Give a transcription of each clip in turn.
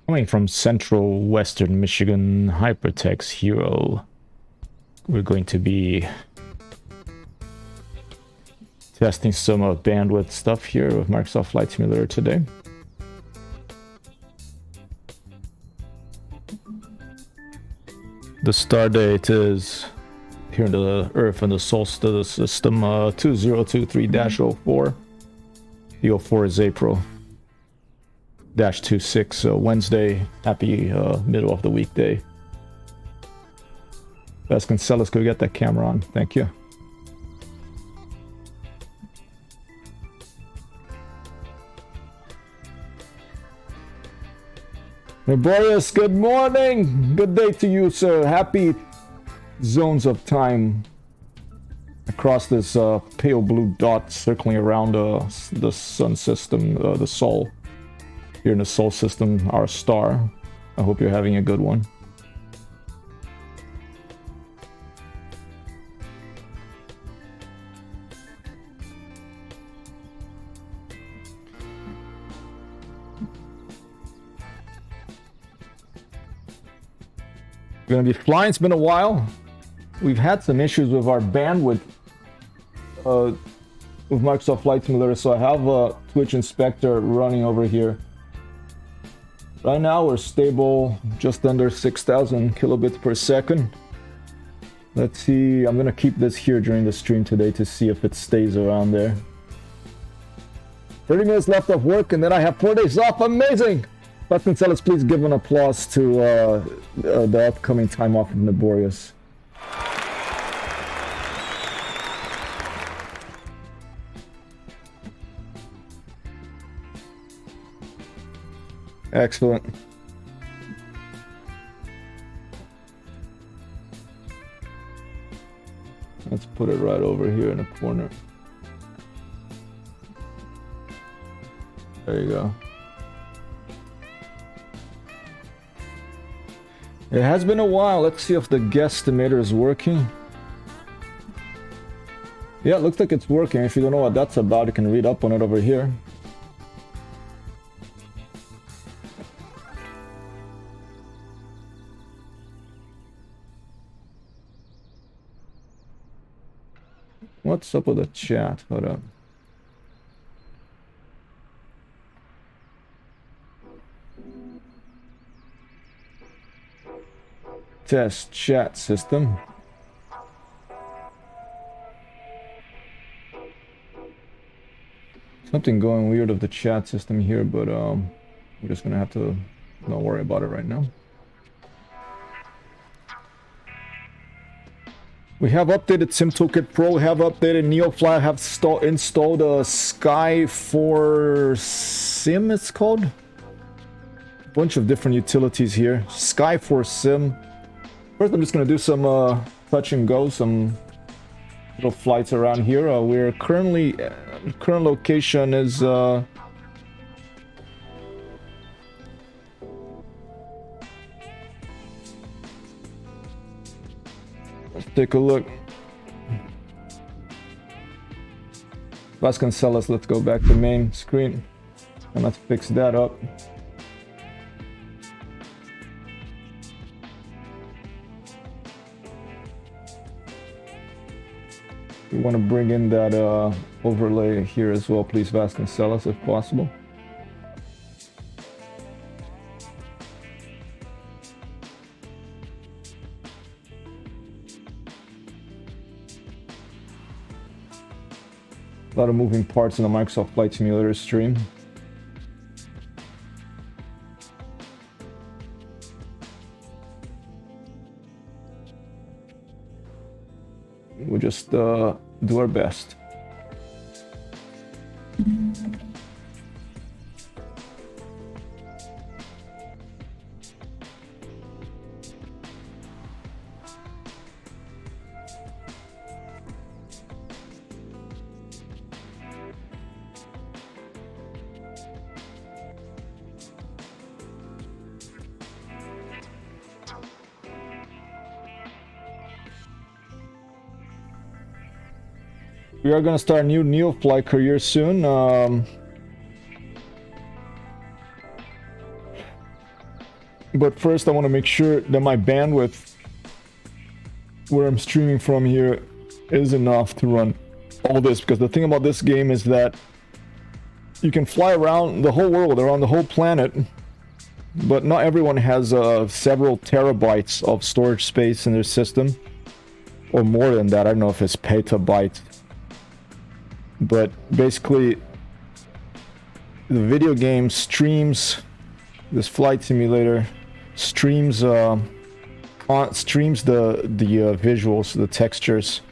Coming from central western Michigan, Hypertext Hero. We're going to be testing some bandwidth stuff here with Microsoft Flight Simulator today. The star date is here in the Earth and the Solstice system 2023-04. The 04 is April. -26, so Wednesday. Happy middle of the weekday. Vasconcelos, go get that camera on. Thank you. Boreas, good morning. Good day to you, sir. Happy zones of time across this pale blue dot circling around the sun system, the Sol. Here in the Sol system, our star. I hope you're having a good one. We're gonna be flying. It's been a while. We've had some issues with our bandwidth with Microsoft Flight Simulator, so I have a Twitch Inspector running over here. Right now we're stable just under 6,000 kilobits per second. Let's see, I'm gonna keep this here during the stream today to see if it stays around there. 30 minutes left of work and then I have 4 days off. Amazing! Vasconcelos, please give an applause to the upcoming time off of Naborius. Excellent. Let's put it right over here in the corner. There you go. It has been a while. Let's see if the guesstimator is working. Yeah, it looks like it's working. If you don't know what that's about, you can read up on it over here. What's up with the chat? Hold up. Test chat system. Something going weird with the chat system here, but we're just gonna have to not worry about it right now. We have updated SimToolkit Pro, have updated NeoFly, have installed a Sky for Sim, it's called. Bunch of different utilities here. Sky for Sim. First, I'm just gonna do some touch and go, some little flights around here. We're currently, current location is let's take a look. Vasconcelos, let's go back to main screen and let's fix that up. We want to bring in that overlay here as well, please, Vasconcelos, if possible. A lot of moving parts in the Microsoft Flight Simulator stream. We'll just do our best. We are going to start a new NeoFly career soon. But first I want to make sure that my bandwidth where I'm streaming from here is enough to run all this, because the thing about this game is that you can fly around the whole world, around the whole planet, but not everyone has several terabytes of storage space in their system, or more than that. I don't know if it's petabytes, but basically the video game streams, this flight simulator streams streams the visuals, the textures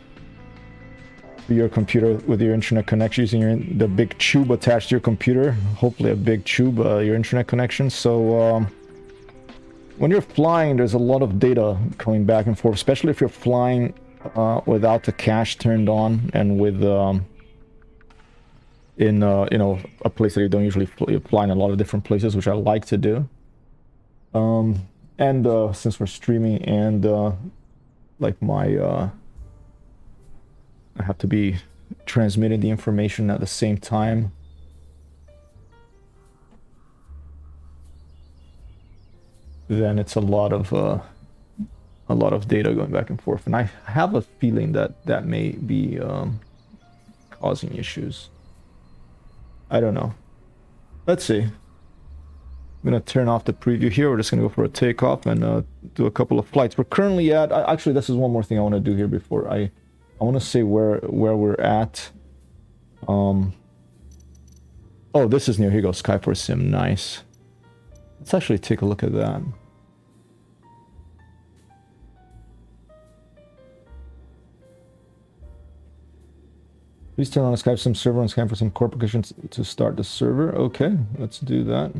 to your computer with your internet connection using the big tube attached to your computer, hopefully a big tube, your internet connection. So when you're flying, there's a lot of data coming back and forth, especially if you're flying without the cache turned on and with in you know, a place that you don't usually fly in a lot of different places, which I like to do. And since we're streaming and like my I have to be transmitting the information at the same time. Then it's a lot of data going back and forth, and I have a feeling that that may be causing issues. I don't know. Let's see. I'm gonna turn off the preview here. We're just gonna go for a takeoff and do a couple of flights. We're currently at. Actually, this is one more thing I want to do here before I want to say where we're at. Oh, this is near. Here you go, Skyforce Sim. Nice. Let's actually take a look at that. Please turn on a Skype Sim server and scan for some core permissions to start the server. Okay, let's do that.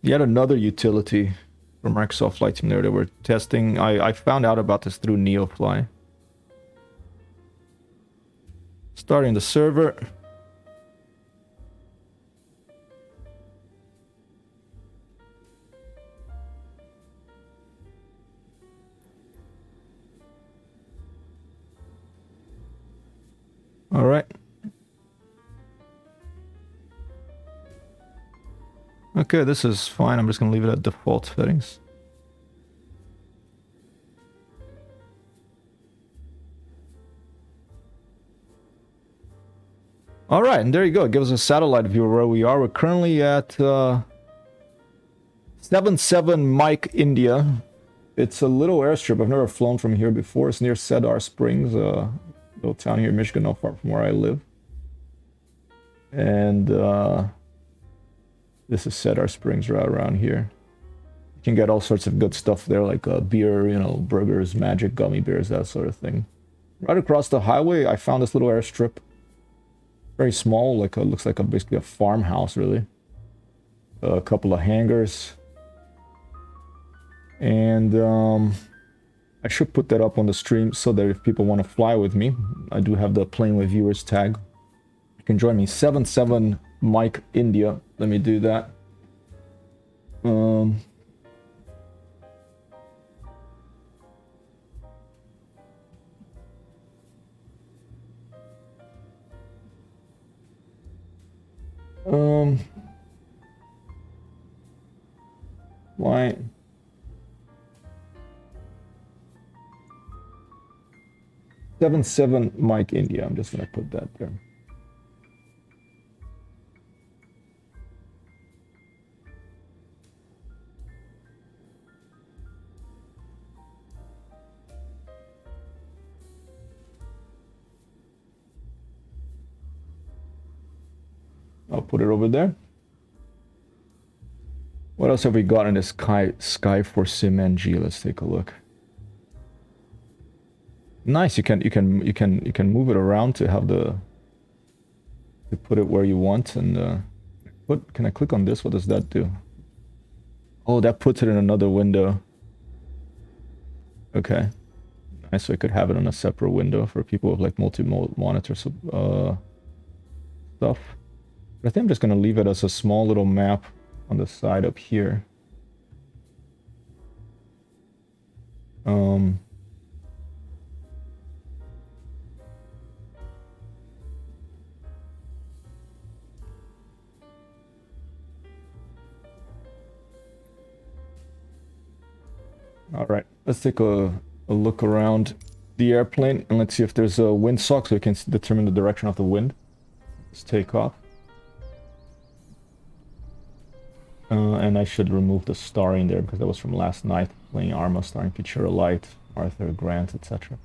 Yet another utility from Microsoft Flight Simulator that we're testing. I found out about this through NeoFly. Starting the server. All right. Okay, this is fine. I'm just going to leave it at default settings. All right, and there you go. It gives us a satellite view of where we are. We're currently at 77 Mike, India. It's a little airstrip. I've never flown from here before. It's near Cedar Springs, a little town here in Michigan, not far from where I live. And this is Cedar Springs right around here. You can get all sorts of good stuff there, like beer, you know, burgers, magic gummy bears, that sort of thing. Right across the highway, I found this little airstrip. Very small, like looks like basically a farmhouse, really. A couple of hangars. And I should put that up on the stream so that if people want to fly with me, I do have the plane with viewers tag. You can join me, 77 Mike, India. Let me do that. Why? Seven Mike, India. I'm just gonna put that there. I'll put it over there. What else have we got in this Skyforce Sim NG? Let's take a look. Nice. You can move it around to have to put it where you want. And what can I click on this? What does that do? Oh, that puts it in another window. Okay. Nice. So I could have it on a separate window for people with like multi-monitor stuff. But I think I'm just gonna leave it as a small little map on the side up here. All right, let's take a look around the airplane and let's see if there's a windsock so we can determine the direction of the wind. Let's take off. And I should remove the star in there because that was from last night, playing Arma, starring Futura Light, Arthur Grant, etc.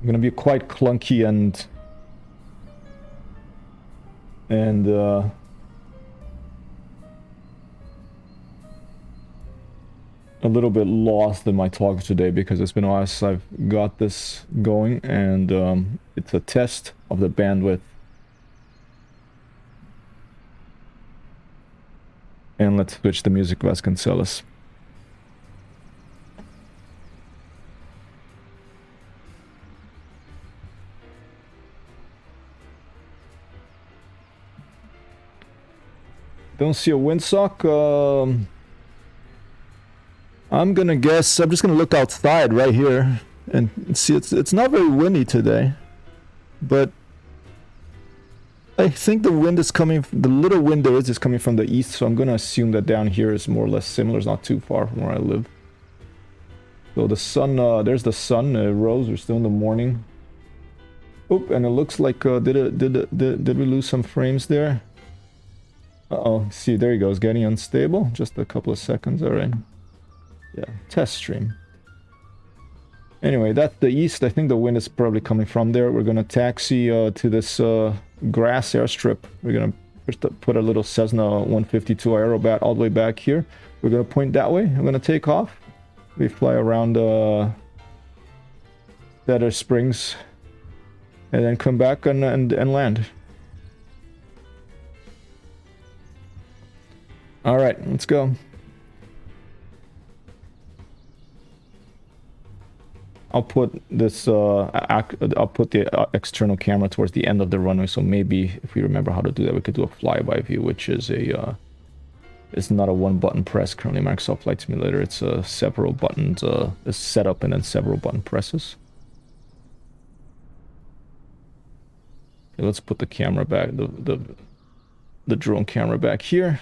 I'm gonna be quite clunky and a little bit lost in my talk today because it's been a while since I've got this going, and it's a test of the bandwidth. And let's switch to music Vasconcelos. Don't see a windsock. I'm gonna guess, I'm just gonna look outside right here and see. It's not very windy today, but I think the wind is coming, the little wind there is coming from the east, so I'm gonna assume that down here is more or less similar. It's not too far from where I live. So the sun, there's the sun, it rose, we're still in the morning. Oop, and it looks like, did we lose some frames there? Uh-oh, see, there he goes, getting unstable, just a couple of seconds, alright. Yeah, test stream. Anyway, that's the east. I think the wind is probably coming from there. We're gonna taxi to this grass airstrip. We're gonna put a little Cessna 152 Aerobat all the way back here. We're gonna point that way. I'm gonna take off. We fly around Cedar Springs and then come back and land. All right, let's go. I'll put this, I'll put the external camera towards the end of the runway, so maybe if we remember how to do that, we could do a flyby view, which is a, it's not a one-button press currently, Microsoft Flight Simulator. It's several buttons, a setup and then several button presses. Okay, let's put the camera back, the drone camera back here.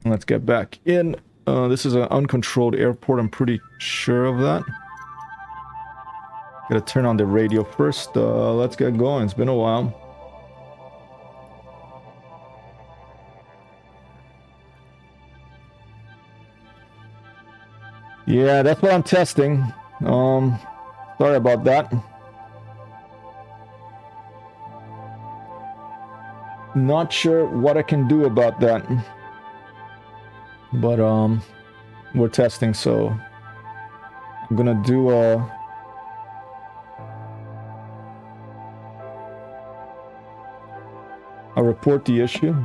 And let's get back in. This is an uncontrolled airport, I'm pretty sure of that. Gotta turn on the radio first. Let's get going. It's been a while. Yeah, that's what I'm testing. Sorry about that. Not sure what I can do about that. But we're testing, so I'm gonna do I'll report the issue.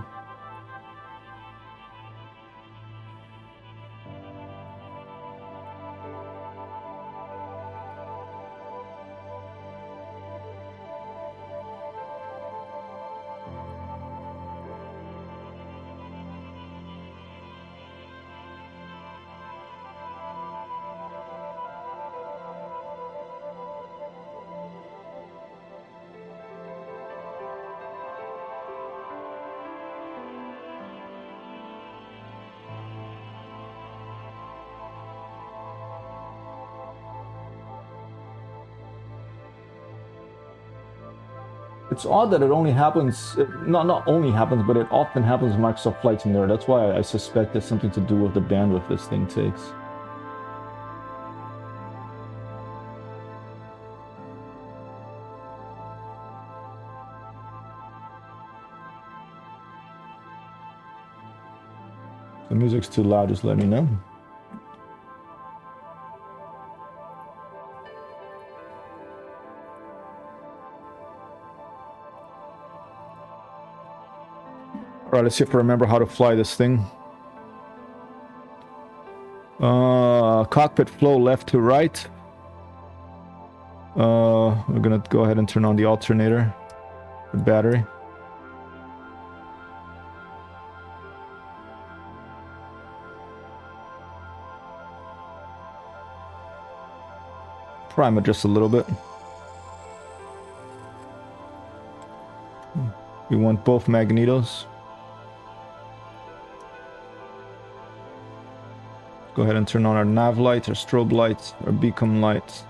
It's odd that it only happens, not only happens, but it often happens in Microsoft Flight Simulator. That's why I suspect it's something to do with the bandwidth this thing takes. If the music's too loud, just let me know. Alright, let's see if I remember how to fly this thing. Cockpit flow left to right. We're gonna go ahead and turn on the alternator, the battery. Prime it just a little bit. We want both magnetos. Go ahead and turn on our nav lights, our strobe lights, our beacon lights.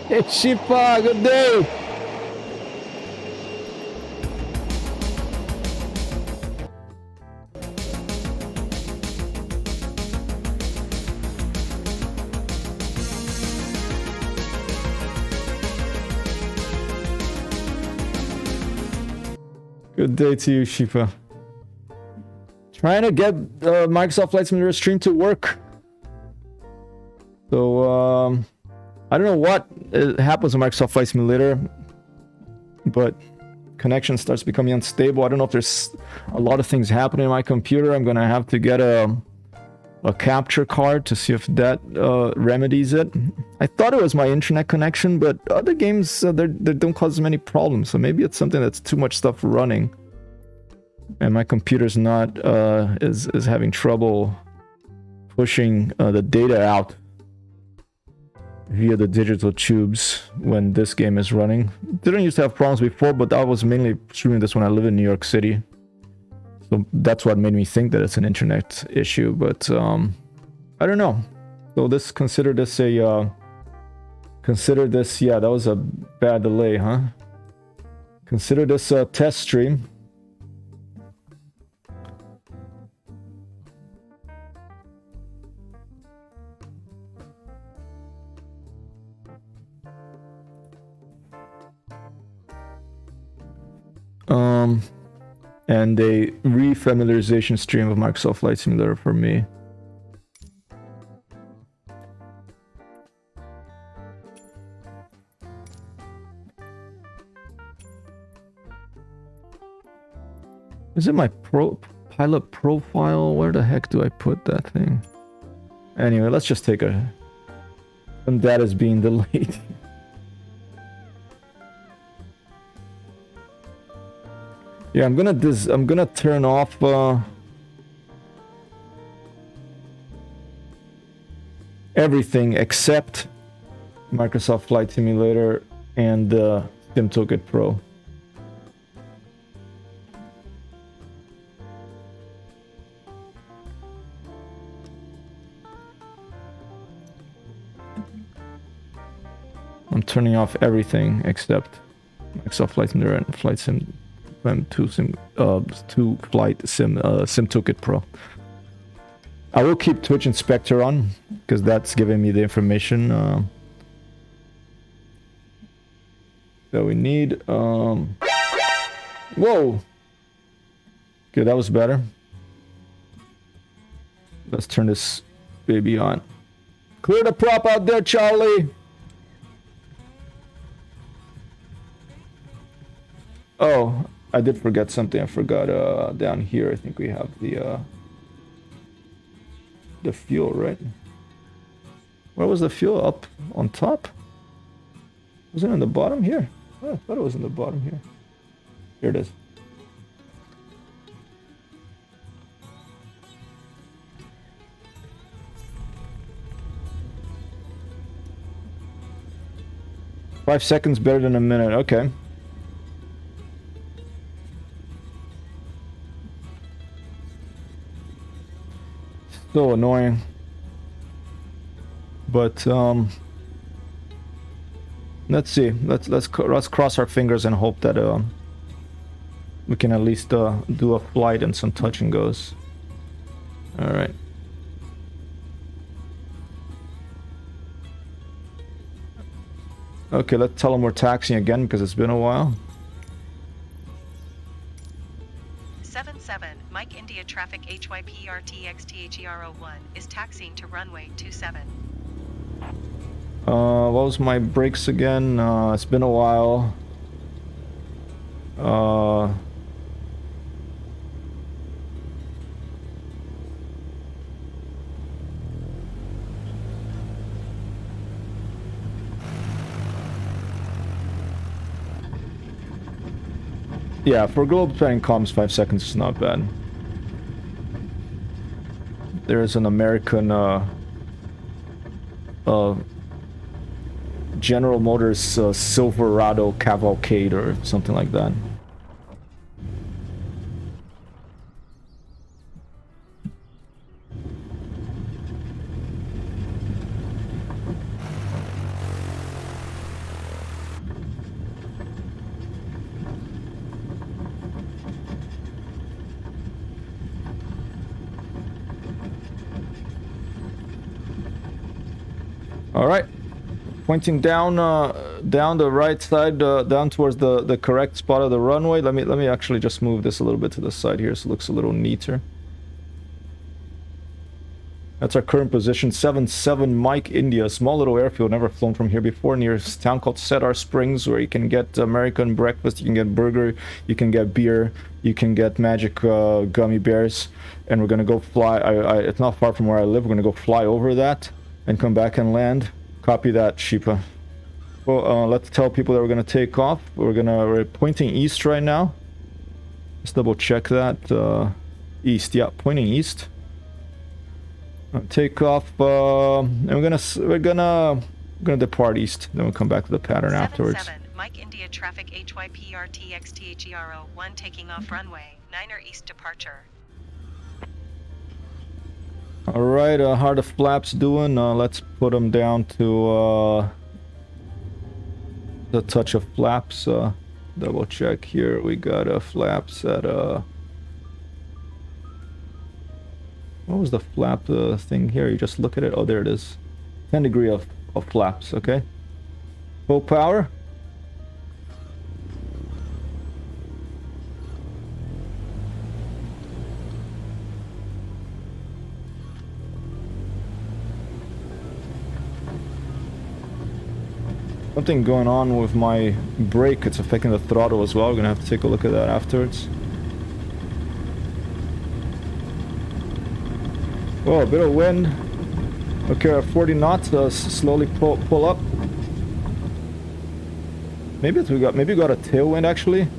Hey, Shipa, good day! Good day to you, Shipa. Trying to get Microsoft Flight Simulator stream to work. So, I don't know what happens with Microsoft Flight Simulator, but connection starts becoming unstable. I don't know if there's a lot of things happening in my computer. I'm gonna have to get a capture card to see if that remedies it. I thought it was my internet connection, but other games they don't cause many problems. So maybe it's something that's too much stuff running, and my computer's not is having trouble pushing the data out. via the digital tubes when this game is running. Didn't used to have problems before, but I was mainly streaming this when I live in New York City. So that's what made me think that it's an internet issue, but I don't know. So consider this, yeah, that was a bad delay, huh? Consider this a test stream. And a refamiliarization stream of Microsoft Flight Simulator for me. Is it my pilot profile? Where the heck do I put that thing? Anyway, let's just take some data is being delayed. Yeah, I'm gonna turn off everything except Microsoft Flight Simulator and SimToolkit Pro. I'm turning off everything except Microsoft Flight Simulator and Flight Sim. SimToolkit Pro. I will keep Twitch Inspector on because that's giving me the information that we need. Whoa! Okay, that was better. Let's turn this baby on. Clear the prop out there, Charlie! Oh, I did forget something. I forgot down here I think we have the fuel, right? Where was the fuel? Up on top? Was it in the bottom here? Oh, I thought it was in the bottom here. Here it is. Five seconds better than a minute. Okay. So annoying, but let's see. Let's cross our fingers and hope that we can at least do a flight and some touch and goes. All right. Okay, let's tell them we're taxiing again because it's been a while. 77 Mike India traffic HYPRTXTHER01 is taxiing to runway 27. What was my brakes again? It's been a while. Yeah, for global planning comms, 5 seconds is not bad. There's an American General Motors Silverado Cavalcade or something like that. All right, pointing down the right side, down towards the correct spot of the runway. Let me actually just move this a little bit to the side here so it looks a little neater. That's our current position, 77 Mike India, small little airfield, never flown from here before, near a town called Cedar Springs, where you can get American breakfast, you can get burger, you can get beer, you can get magic gummy bears, and we're gonna go fly. It's not far from where I live. We're gonna go fly over that and come back and land. Copy that, Sheepa. Well, let's tell people that we're gonna take off. We're pointing east right now. Let's double check that. East, yeah, pointing east. Take off, and we're gonna We're gonna depart east, then we'll come back to the pattern afterwards. 77, Mike India traffic HYPRTXTHERO 1 taking off runway, 9er east departure. Alright, how are the flaps doing? Let's put them down to the touch of flaps. Double check here. We got flaps at what was the flap thing here? You just look at it. Oh, there it is. 10 degree of flaps, okay? Full power. Something going on with my brake. It's affecting the throttle as well. We're gonna have to take a look at that afterwards. Oh, a bit of wind. Okay, 40 knots. Slowly pull up. Maybe we got a tailwind actually.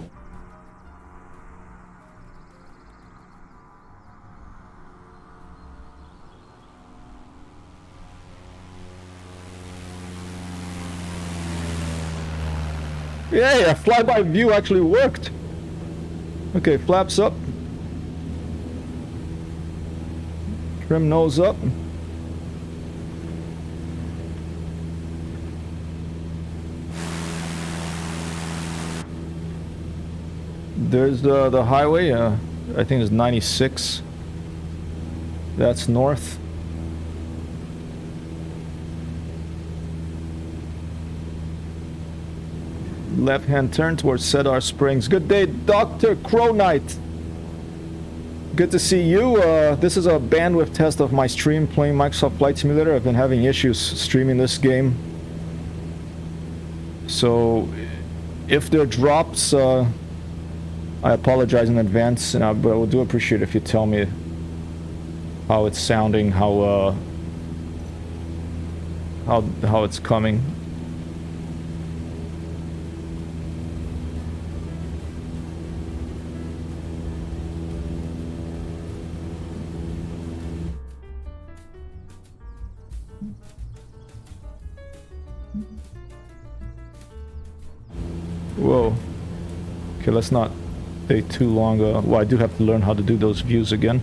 Yeah, a flyby view actually worked. Okay, flaps up. Trim nose up. There's the highway. I think it's 96. That's north. Left-hand turn towards Cedar Springs. Good day, Dr. Crow Knight. Good to see you. This is a bandwidth test of my stream playing Microsoft Flight Simulator. I've been having issues streaming this game. So, if there are drops, I apologize in advance, but I would do appreciate if you tell me how it's sounding, how it's coming. Whoa. Okay, let's not stay too long. Well, I do have to learn how to do those views again.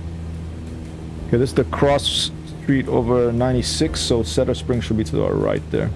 Okay, this is the cross street over 96, so Cedar Springs should be to our right there.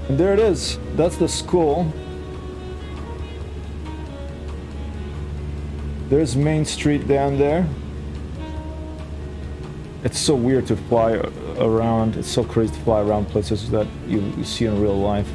And there it is. That's the school. There's Main Street down there. It's so weird to fly around. It's so crazy to fly around places that you see in real life.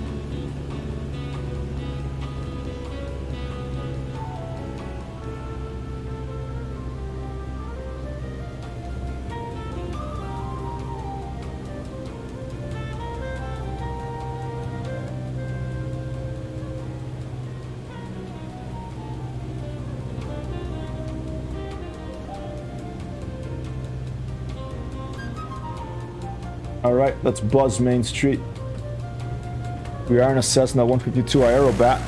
Alright, let's buzz Main Street. We are in a Cessna 152 Aerobat.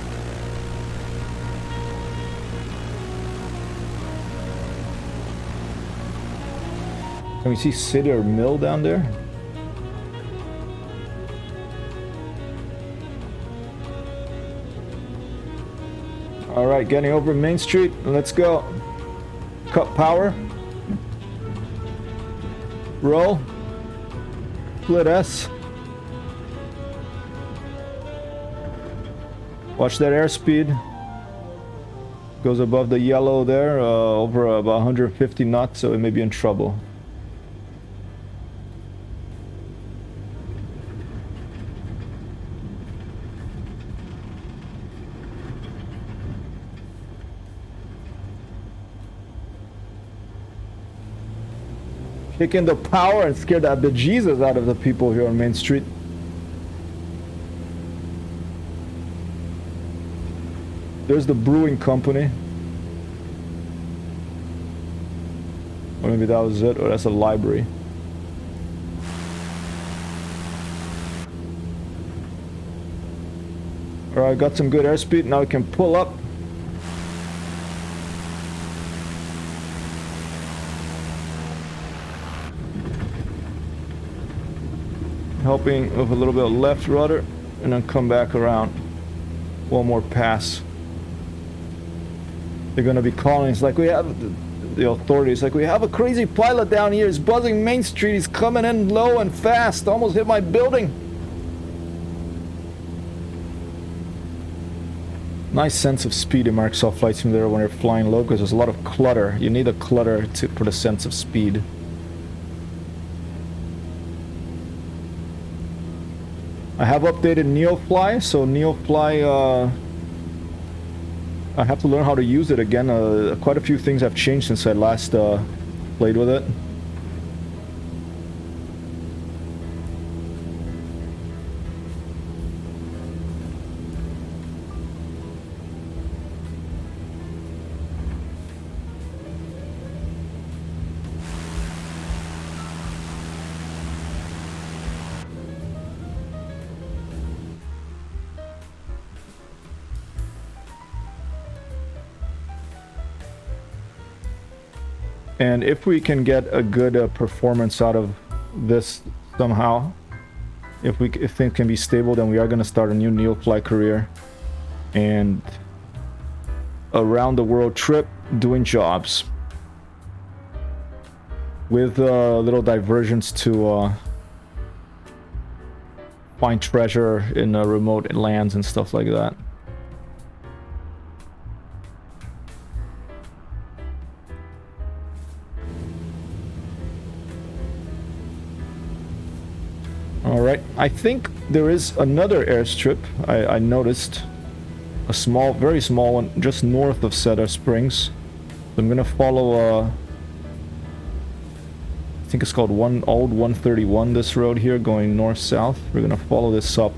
Can we see City or Mill down there? Alright, getting over Main Street. Let's go. Cut power. Roll. Split S. Watch that airspeed. Goes above the yellow there, over about 150 knots, so it may be in trouble. Kick in the power and scare the bejesus out of the people here on Main Street. There's the brewing company. Or maybe that was it, or that's a library. Alright, got some good airspeed, now we can pull up. Helping with a little bit of left rudder, and then come back around. One more pass. They're gonna be calling. It's like we have the authorities. Like, we have a crazy pilot down here. He's buzzing Main Street. He's coming in low and fast. Almost hit my building. Nice sense of speed in Microsoft Flight Simulator when you're flying low, because there's a lot of clutter. You need a clutter for the sense of speed. I have updated NeoFly, so NeoFly, I have to learn how to use it again. Quite a few things have changed since I last played with it. And if we can get a good performance out of this somehow, if things can be stable, then we are going to start a new NeoFly career and around the world trip doing jobs with little diversions to find treasure in remote lands and stuff like that. Alright, I think there is another airstrip I noticed. A small, very small one, just north of Cedar Springs. So I'm gonna follow, I think it's called Old 131, this road here, going north-south. We're gonna follow this up.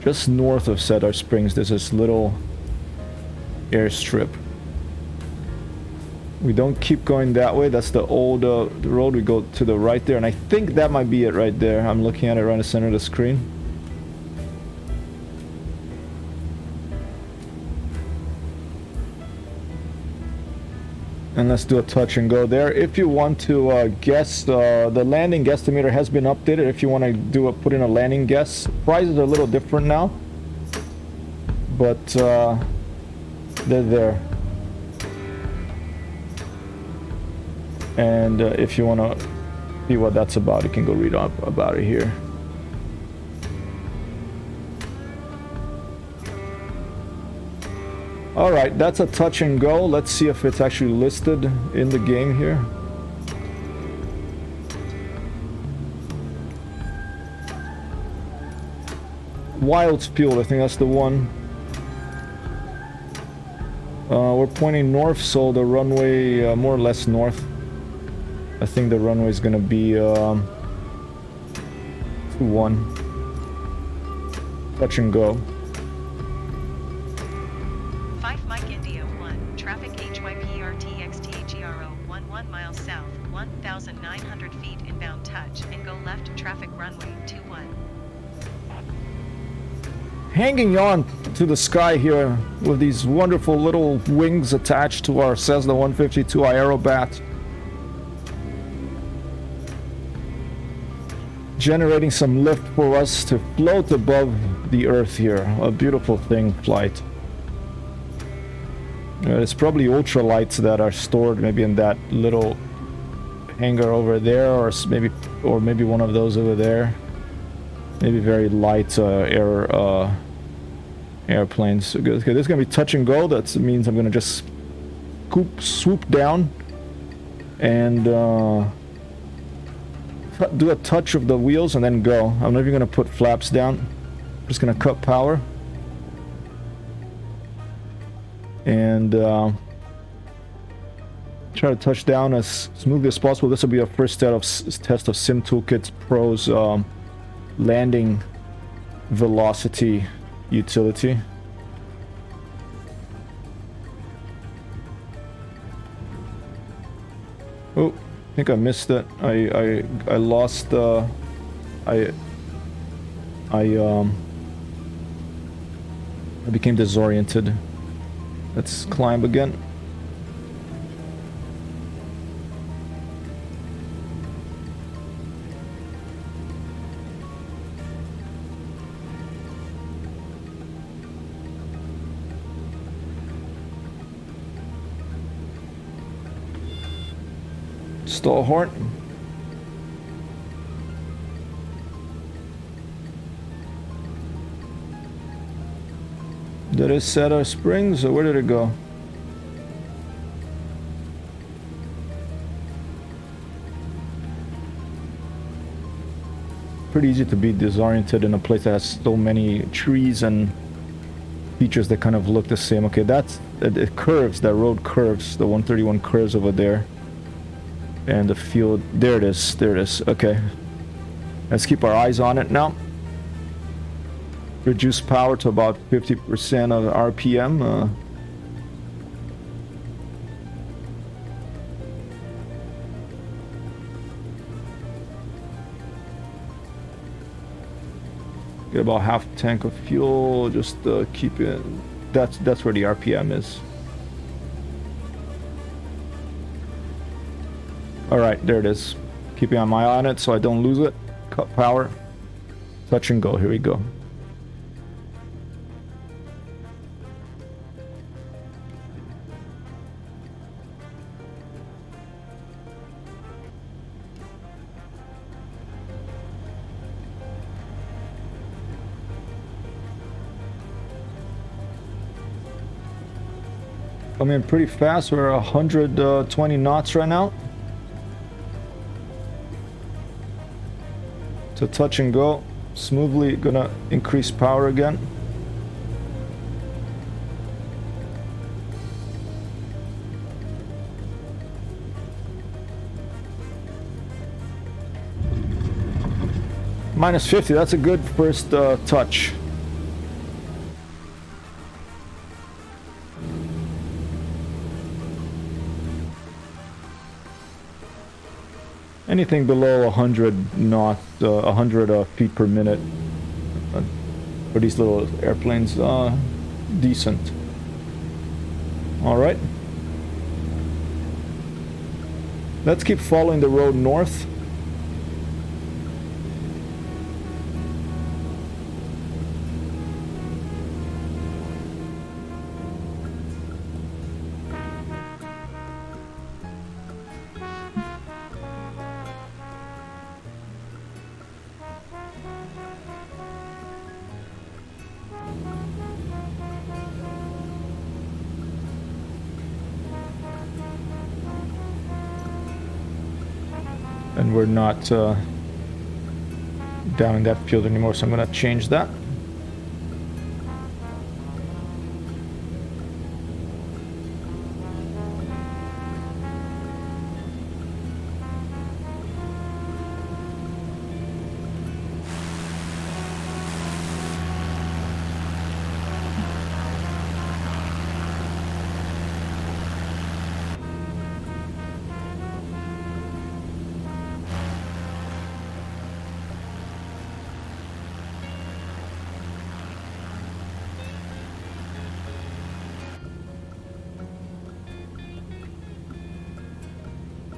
Just north of Cedar Springs, there's this little airstrip. We don't keep going that way. That's the old road. We go to the right there, and I think that might be it right there. I'm looking at it right in the center of the screen. And let's do a touch and go there. If you want to guess, the landing guesstimator has been updated. If you want to put in a landing guess, prices are a little different now, but they're there. And if you want to see what that's about, you can go read up about it here. Alright, that's a touch and go. Let's see if it's actually listed in the game here. Wildfield, I think that's the one. We're pointing north, so the runway more or less north. I think the runway is gonna be 21. Touch and go. 5 Mike India 1, traffic HYPRTXTHERO 11 miles south, 1,900 feet inbound touch, and go left traffic runway 21. Hanging on to the sky here with these wonderful little wings attached to our Cessna 152 Aerobat. Generating some lift for us to float above the earth here. A beautiful thing, flight. It's probably ultralights that are stored maybe in that little hangar over there, or maybe one of those over there. Maybe very light air airplanes. So good. Okay, this is gonna be touch and go. That means I'm gonna just swoop down and do a touch of the wheels and then go. I'm not even gonna put flaps down. I'm just gonna cut power and try to touch down as smoothly as possible. This will be our first test of SimToolkit Pro's landing velocity utility. Oh, I think I missed it. I lost I became disoriented. Let's climb again. Stall horn. Did it set our springs or where did it go? Pretty easy to be disoriented in a place that has so many trees and features that kind of look the same. Okay, that's it curves, that road curves, the 131 curves over there. And the field, there it is, there it is. Okay, let's keep our eyes on it now. Reduce power to about 50% of RPM. Get about half a tank of fuel. Just keep it. That's where the RPM is. All right, there it is. Keeping my eye on it so I don't lose it. Cut power. Touch and go. Here we go. Coming in pretty fast. We're 120 knots right now. So touch and go. Smoothly gonna increase power again. Minus 50, that's a good first touch. Anything below 100 knot, 100 feet per minute for these little airplanes, decent. All right. Let's keep following the road north. And we're not down in that field anymore, so I'm going to change that.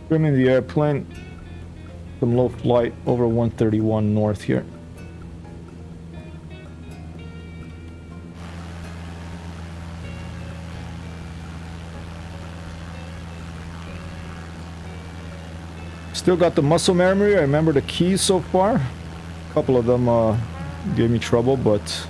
Trimming the airplane, some low flight over 131 north here. Still got the muscle memory. I remember the keys so far. A couple of them gave me trouble, but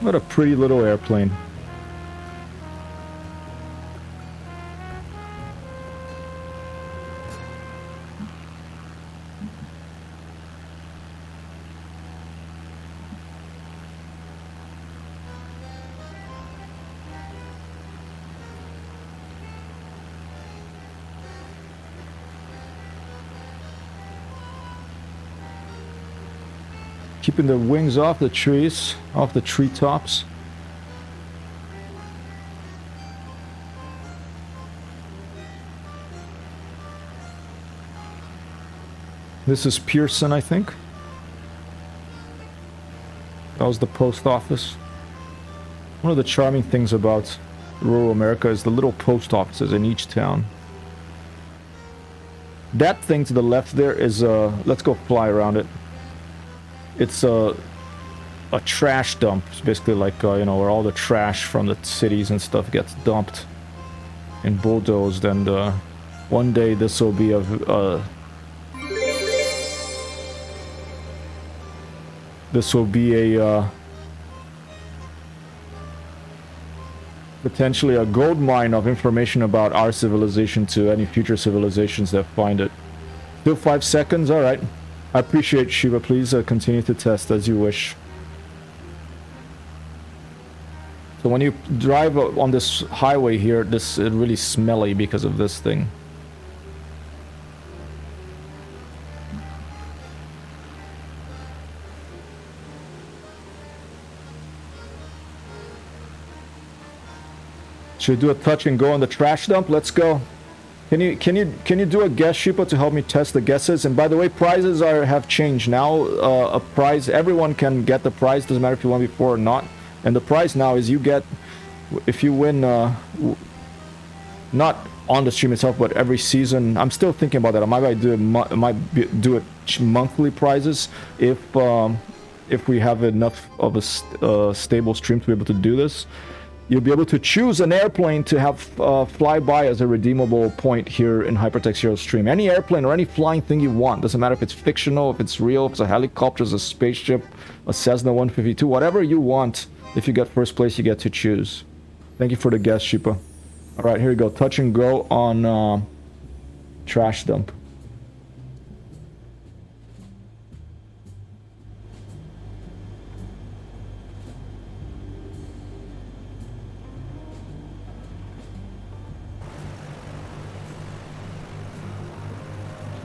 What a pretty little airplane. Keeping the wings off the trees, off the treetops. This is Pearson, I think. That was the post office. One of the charming things about rural America is the little post offices in each town. That thing to the left there is, let's go fly around it. It's a trash dump. It's basically like, you know, where all the trash from the cities and stuff gets dumped and bulldozed. And one day this will be potentially a gold mine of information about our civilization to any future civilizations that find it. Still 5 seconds? Alright. I appreciate Shiva. Please continue to test as you wish. So when you drive on this highway here, this is really smelly because of this thing. Should we do a touch and go on the trash dump? Let's go. Can you do a guess, Shipa, to help me test the guesses? And by the way, prizes have changed now. A prize, everyone can get the prize. Doesn't matter if you won before or not. And the prize now is you get, if you win, not on the stream itself, but every season. I'm still thinking about that. I might do it monthly prizes if we have enough of a stable stream to be able to do this. You'll be able to choose an airplane to have fly by as a redeemable point here in Hypertext Hero stream. Any airplane or any flying thing you want. Doesn't matter if it's fictional, if it's real, if it's a helicopter, it's a spaceship, a Cessna 152, whatever you want. If you get first place, you get to choose. Thank you for the guess, Shipa. Alright, here we go. Touch and go on trash dump.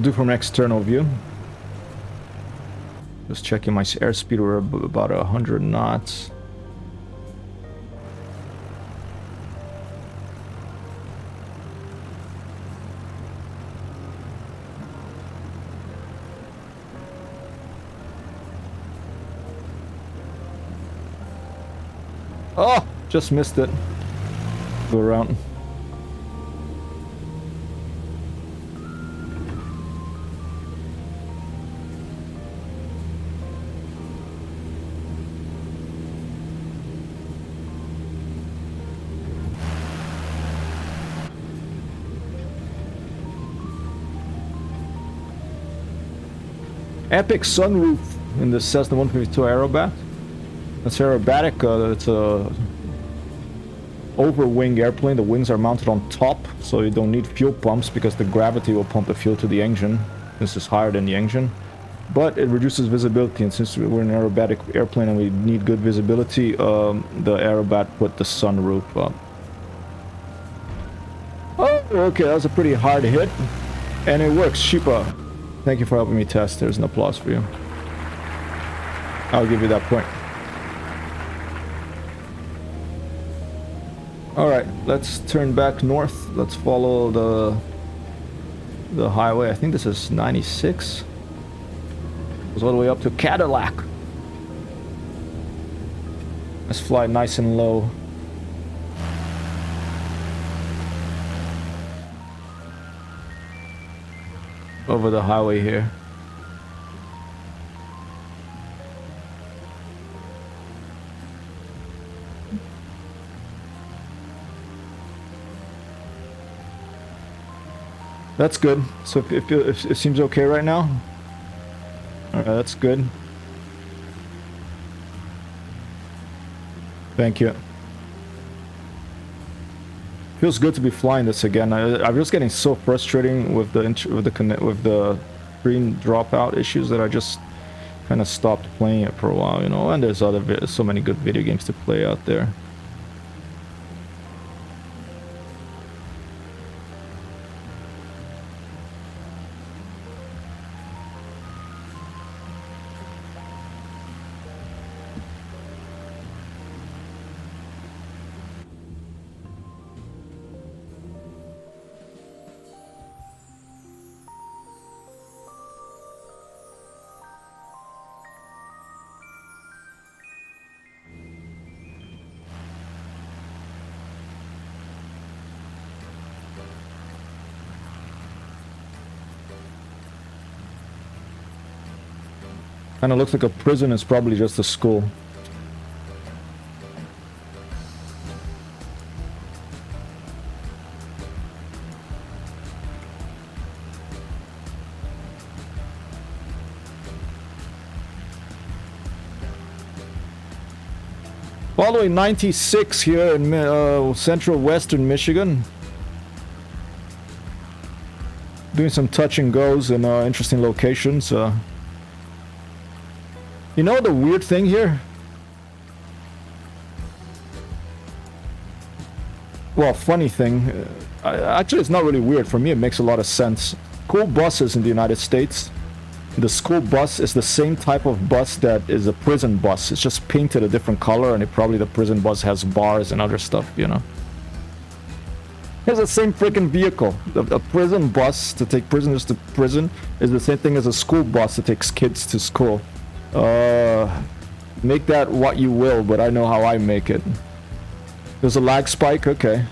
Do from external view. Just checking my airspeed. We're about 100 knots. Oh, just missed it. Go around. Epic sunroof in the Cessna 152 Aerobat. That's aerobatic. It's a overwing airplane. The wings are mounted on top, so you don't need fuel pumps because the gravity will pump the fuel to the engine. This is higher than the engine, but it reduces visibility. And since we're an aerobatic airplane and we need good visibility, the Aerobat put the sunroof up. Oh, okay, that was a pretty hard hit, and it works. Shipa, thank you for helping me test. There's an applause for you. I'll give you that point. Alright, let's turn back north. Let's follow the highway. I think this is 96. Goes all the way up to Cadillac. Let's fly nice and low. Over the highway here. That's good. So if it seems okay right now. Alright, that's good. Thank you. Feels good to be flying this again. I'm just getting so frustrating with the screen dropout issues that I just kind of stopped playing it for a while, you know. And there's so many good video games to play out there. Kind of looks like a prison. It's probably just a school. Following 96 here in central western Michigan. Doing some touch and goes in interesting locations. You know the weird thing here? Well, funny thing. Actually, it's not really weird. For me, it makes a lot of sense. School buses in the United States. The school bus is the same type of bus that is a prison bus. It's just painted a different color, and the prison bus has bars and other stuff, you know? It's the same freaking vehicle. A prison bus to take prisoners to prison is the same thing as a school bus that takes kids to school. Make that what you will, but I know how I make it. There's a lag spike? Okay.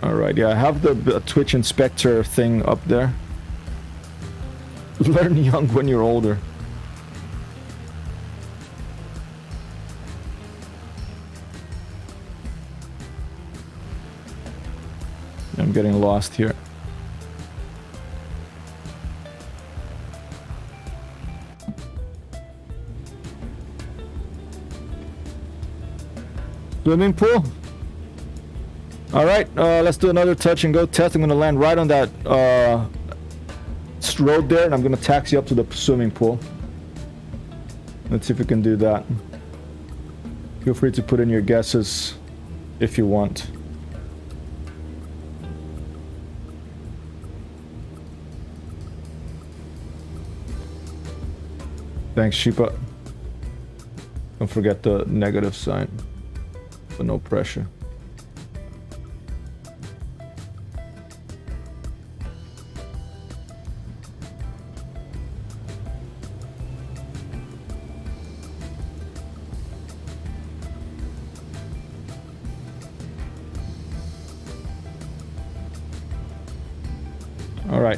Alright, yeah, I have the Twitch Inspector thing up there. Learn young when you're older. I'm getting lost here. Swimming pool? Alright, let's do another touch and go test. I'm gonna land right on that road there, and I'm gonna taxi up to the swimming pool. Let's see if we can do that. Feel free to put in your guesses if you want. Thanks, Sheepa. Don't forget the negative sign, but no pressure. All right,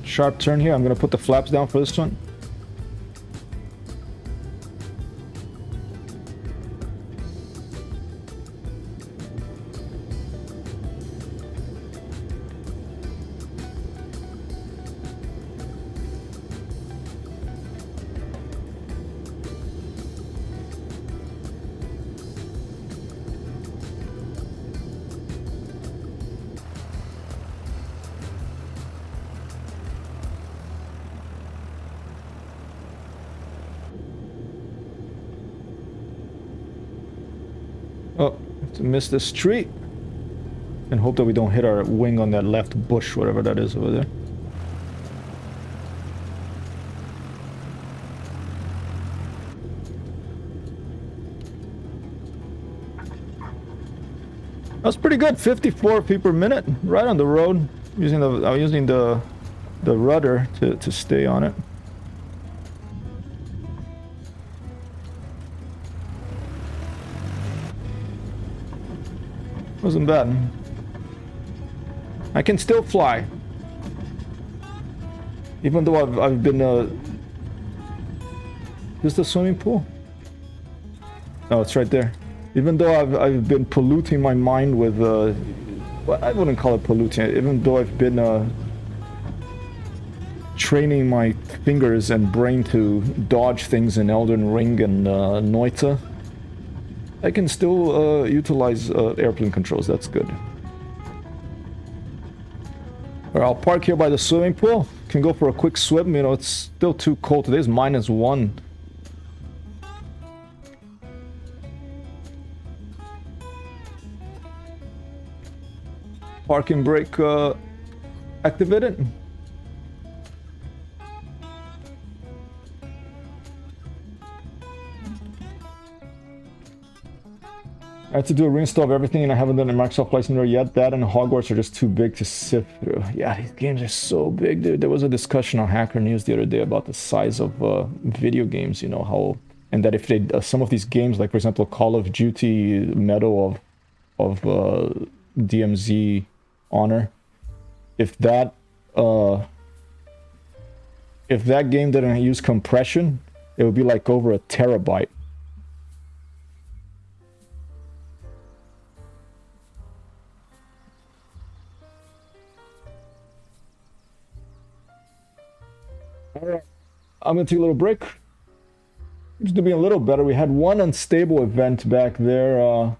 sharp turn here. I'm gonna put the flaps down for this one. To miss this tree and hope that we don't hit our wing on that left bush, whatever that is over there. That's pretty good. 54 feet per minute, right on the road. I'm using the rudder to stay on it. Wasn't bad. I can still fly. Even though I've been is the swimming pool? Oh, it's right there. Even though I've been polluting my mind with Well, I wouldn't call it polluting, even though I've been training my fingers and brain to dodge things in Elden Ring and Noita. I can still utilize airplane controls. That's good. Alright, I'll park here by the swimming pool. Can go for a quick swim. You know, it's still too cold. Today's -1. Parking brake activated. I had to do a reinstall of everything and I haven't done a Microsoft Flight Simulator yet. That and Hogwarts are just too big to sift through. Yeah, these games are so big, dude. There was a discussion on Hacker News the other day about the size of video games, you know, how... And that if they... some of these games, like for example, Call of Duty Medal of DMZ Honor, if that game didn't use compression, it would be like over a terabyte. Alright, I'm gonna take a little break. Just to be a little better, we had one unstable event back there. A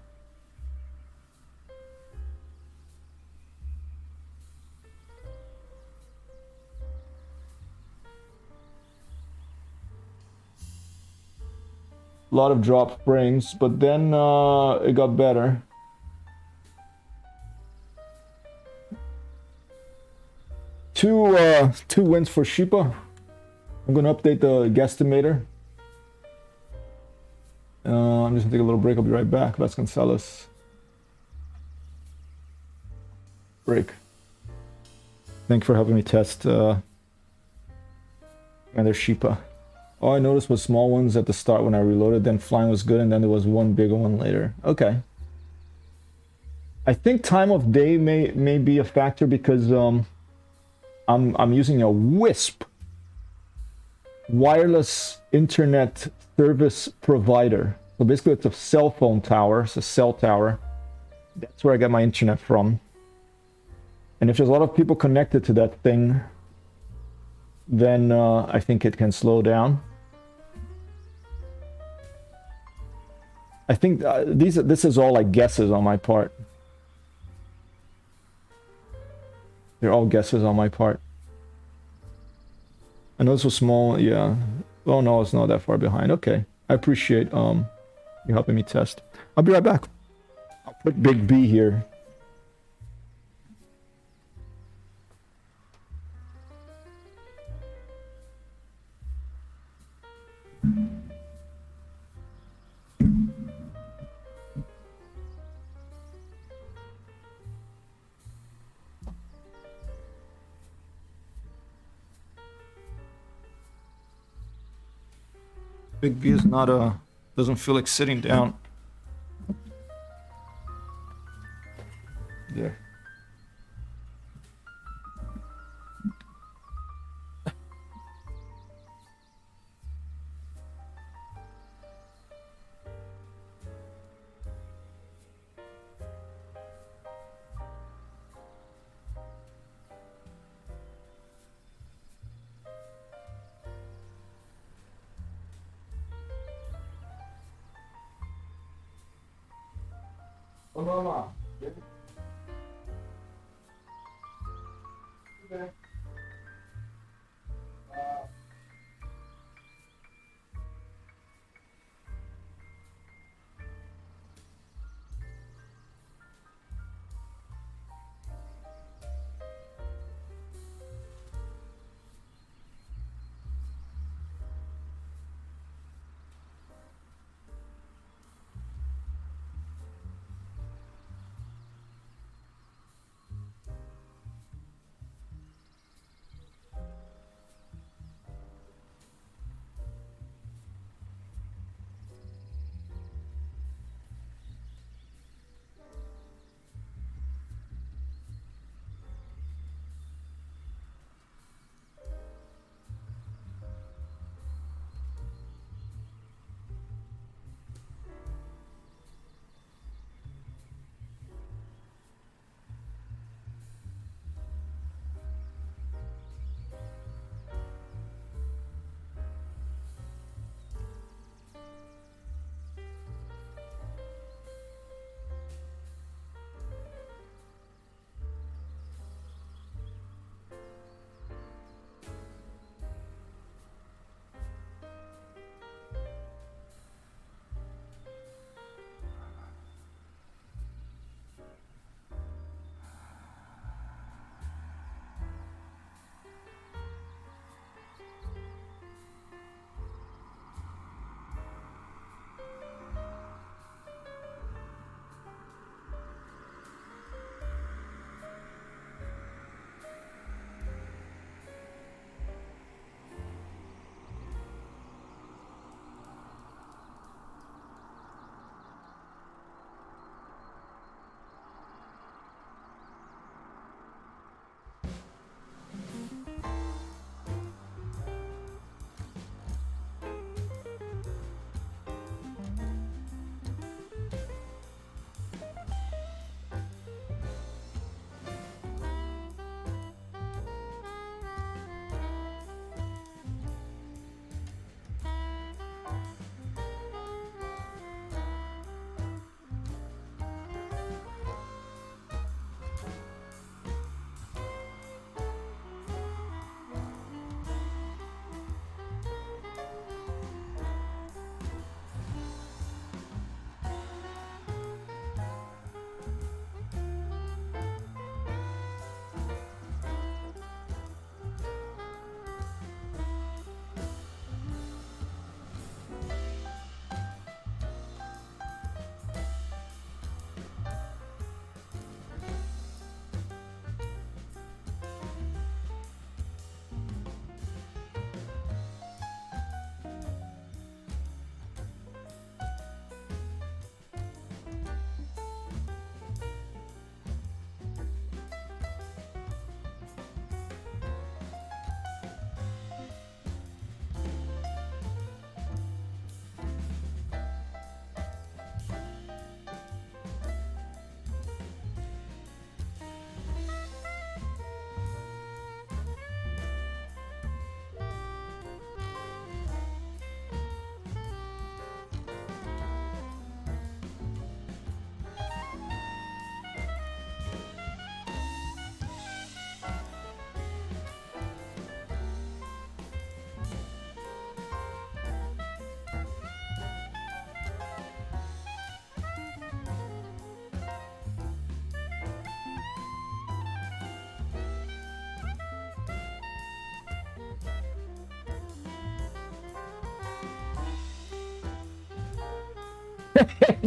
lot of drop frames, but then it got better. Two wins for Shipa. I'm gonna update the guesstimator. I'm just gonna take a little break. I'll be right back. Vasconcelos. Break. Thank you for helping me test another Shipa. All I noticed was small ones at the start when I reloaded, then flying was good, and then there was one bigger one later. Okay. I think time of day may be a factor because I'm using a WISP, wireless internet service provider. So basically it's a cell phone tower, it's a cell tower. That's where I get my internet from. And if there's a lot of people connected to that thing, then I think it can slow down. I think this is all like guesses on my part. They're all guesses on my part. I know this was small, yeah. Oh no, it's not that far behind. Okay, I appreciate you helping me test. I'll be right back. I'll put Big B here. Big B is not doesn't feel like sitting down. There. Oh, no. Okay.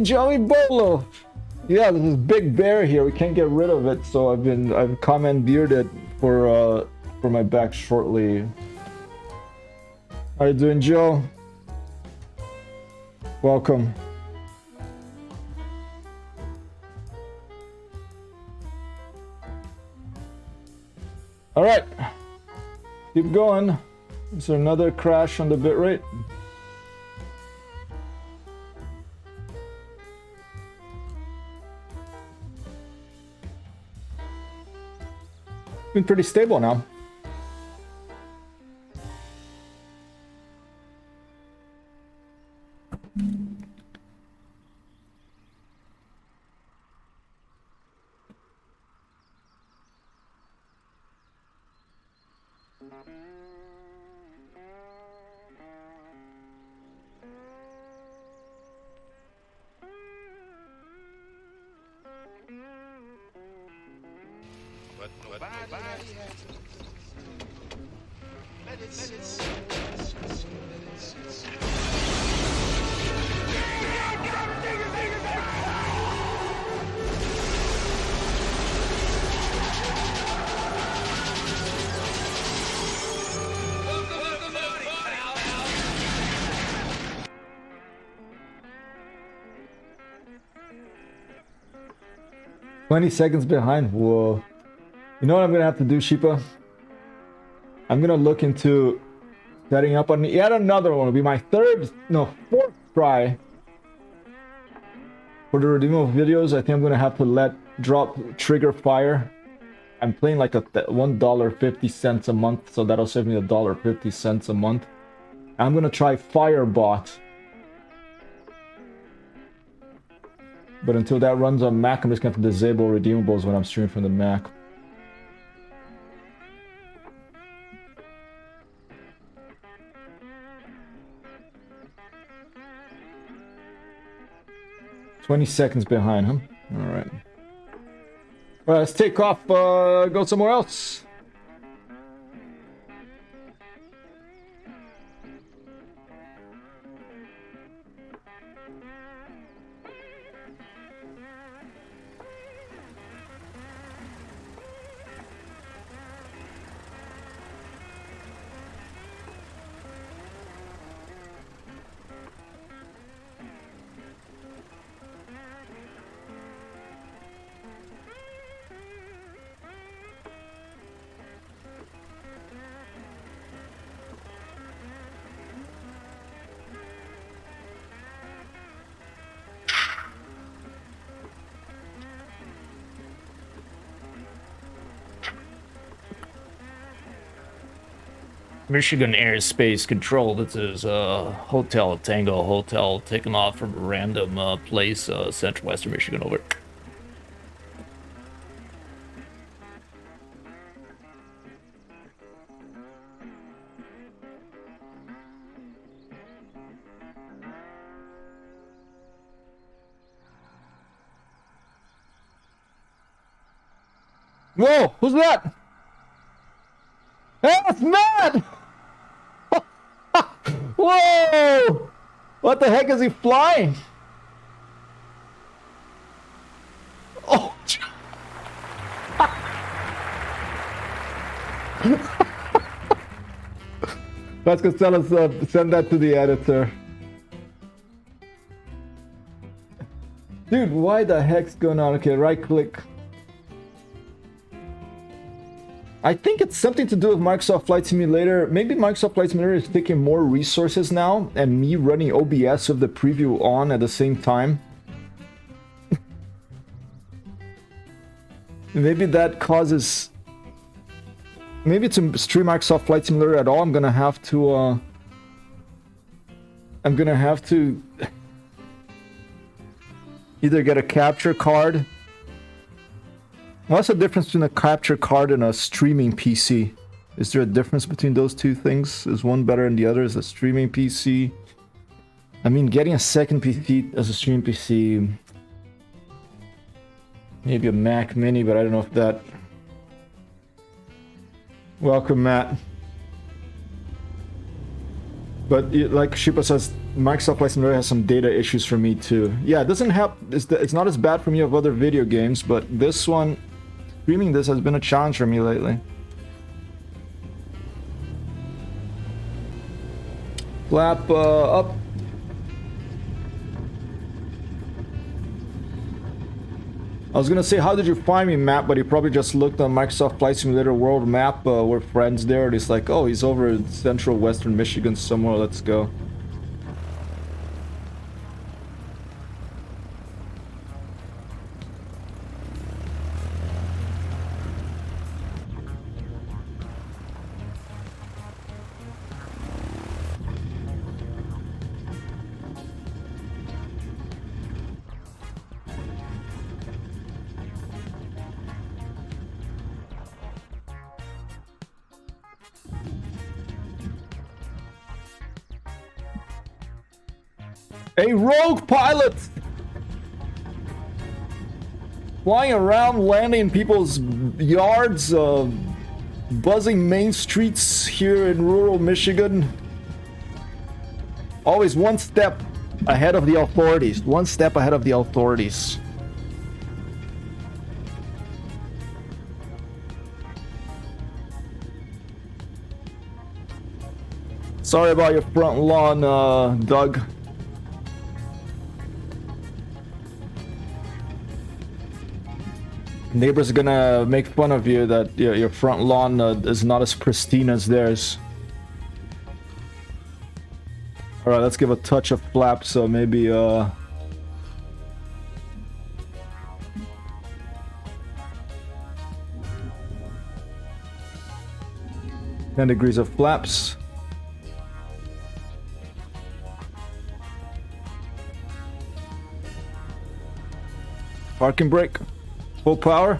Joey Bolo. Yeah, there's this big bear here. We can't get rid of it, so I've commandeered it for my back shortly. How you doing, Joe? Welcome. All right, keep going. Is there another crash on the bitrate? Been pretty stable now. $20 behind. Whoa. You know what I'm gonna have to do, Sheepa? I'm gonna look into setting up on yet another one. It'll be my fourth try for the redeemable videos. I think I'm gonna have to drop trigger fire. I'm playing like a $1.50 a month, so that'll save me $1.50 a month. I'm gonna try Firebot. But until that runs on Mac, I'm just gonna have to disable redeemables when I'm streaming from the Mac. $20 behind, huh? Alright. Alright, let's take off, go somewhere else. Michigan Airspace Control. This is Hotel Tango Hotel, taking off from a random place, central western Michigan. Over. Whoa, who's that? Hey, it's Matt! Whoa! What the heck is he flying? Oh! Let's go send that to the editor. Dude, why the heck's going on? Okay, right click. I think it's something to do with Microsoft Flight Simulator. Maybe Microsoft Flight Simulator is taking more resources now, and me running OBS with the preview on at the same time. Maybe that causes... Maybe to stream Microsoft Flight Simulator at all, I'm gonna have to either get a capture card. What's the difference between a capture card and a streaming PC? Is there a difference between those two things? Is one better than the other? Is a streaming PC? I mean, getting a second PC as a streaming PC... Maybe a Mac Mini, but I don't know if that... Welcome, Matt. But like Shipa says, Microsoft Flight Simulator has some data issues for me too. Yeah, it doesn't have... It's not as bad for me of other video games, but this one... Streaming this has been a challenge for me lately. Flap up. I was gonna say, how did you find me, Matt? But he probably just looked on Microsoft Flight Simulator world map. We're friends there. And he's like, oh, he's over in central western Michigan somewhere. Let's go. A rogue pilot! Flying around, landing in people's yards, buzzing main streets here in rural Michigan. Always one step ahead of the authorities. One step ahead of the authorities. Sorry about your front lawn, Doug. Neighbors are gonna make fun of you that your front lawn is not as pristine as theirs. Alright, let's give a touch of flap, so maybe 10 degrees of flaps. Parking brake. Full power.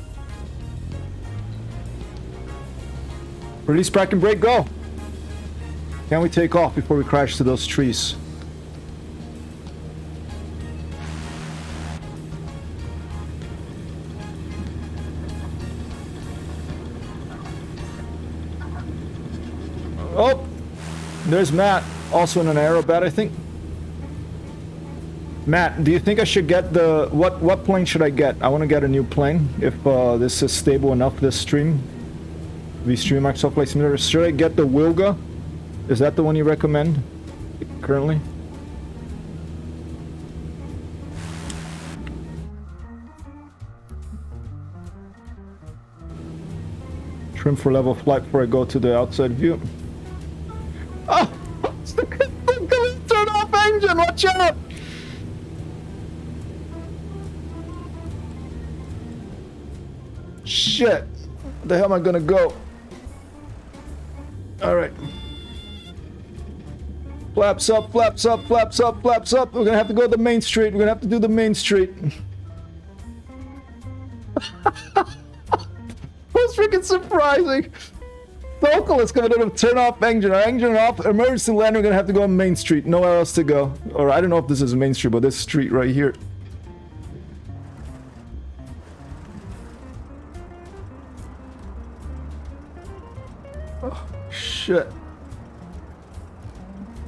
Release parking brake, go! Can we take off before we crash to those trees? Oh! There's Matt, also in an aerobat, I think. Matt, do you think I should get the... What plane should I get? I want to get a new plane, if this is stable enough, this stream. We stream Microsoft Flight Simulator. Should I get the Wilga? Is that the one you recommend currently? Trim for level flight before I go to the outside view. Oh! It's the turn off engine! Watch out! Shit! Where the hell am I gonna go? Alright. Flaps up, flaps up, flaps up, flaps up. We're gonna have to go to the main street. We're gonna have to do the main street. That's freaking surprising. Local is gonna turn off engine. Our engine off. Emergency landing. We're gonna have to go on Main Street. Nowhere else to go. Or I don't know if this is Main Street, but this street right here. Oh, shit.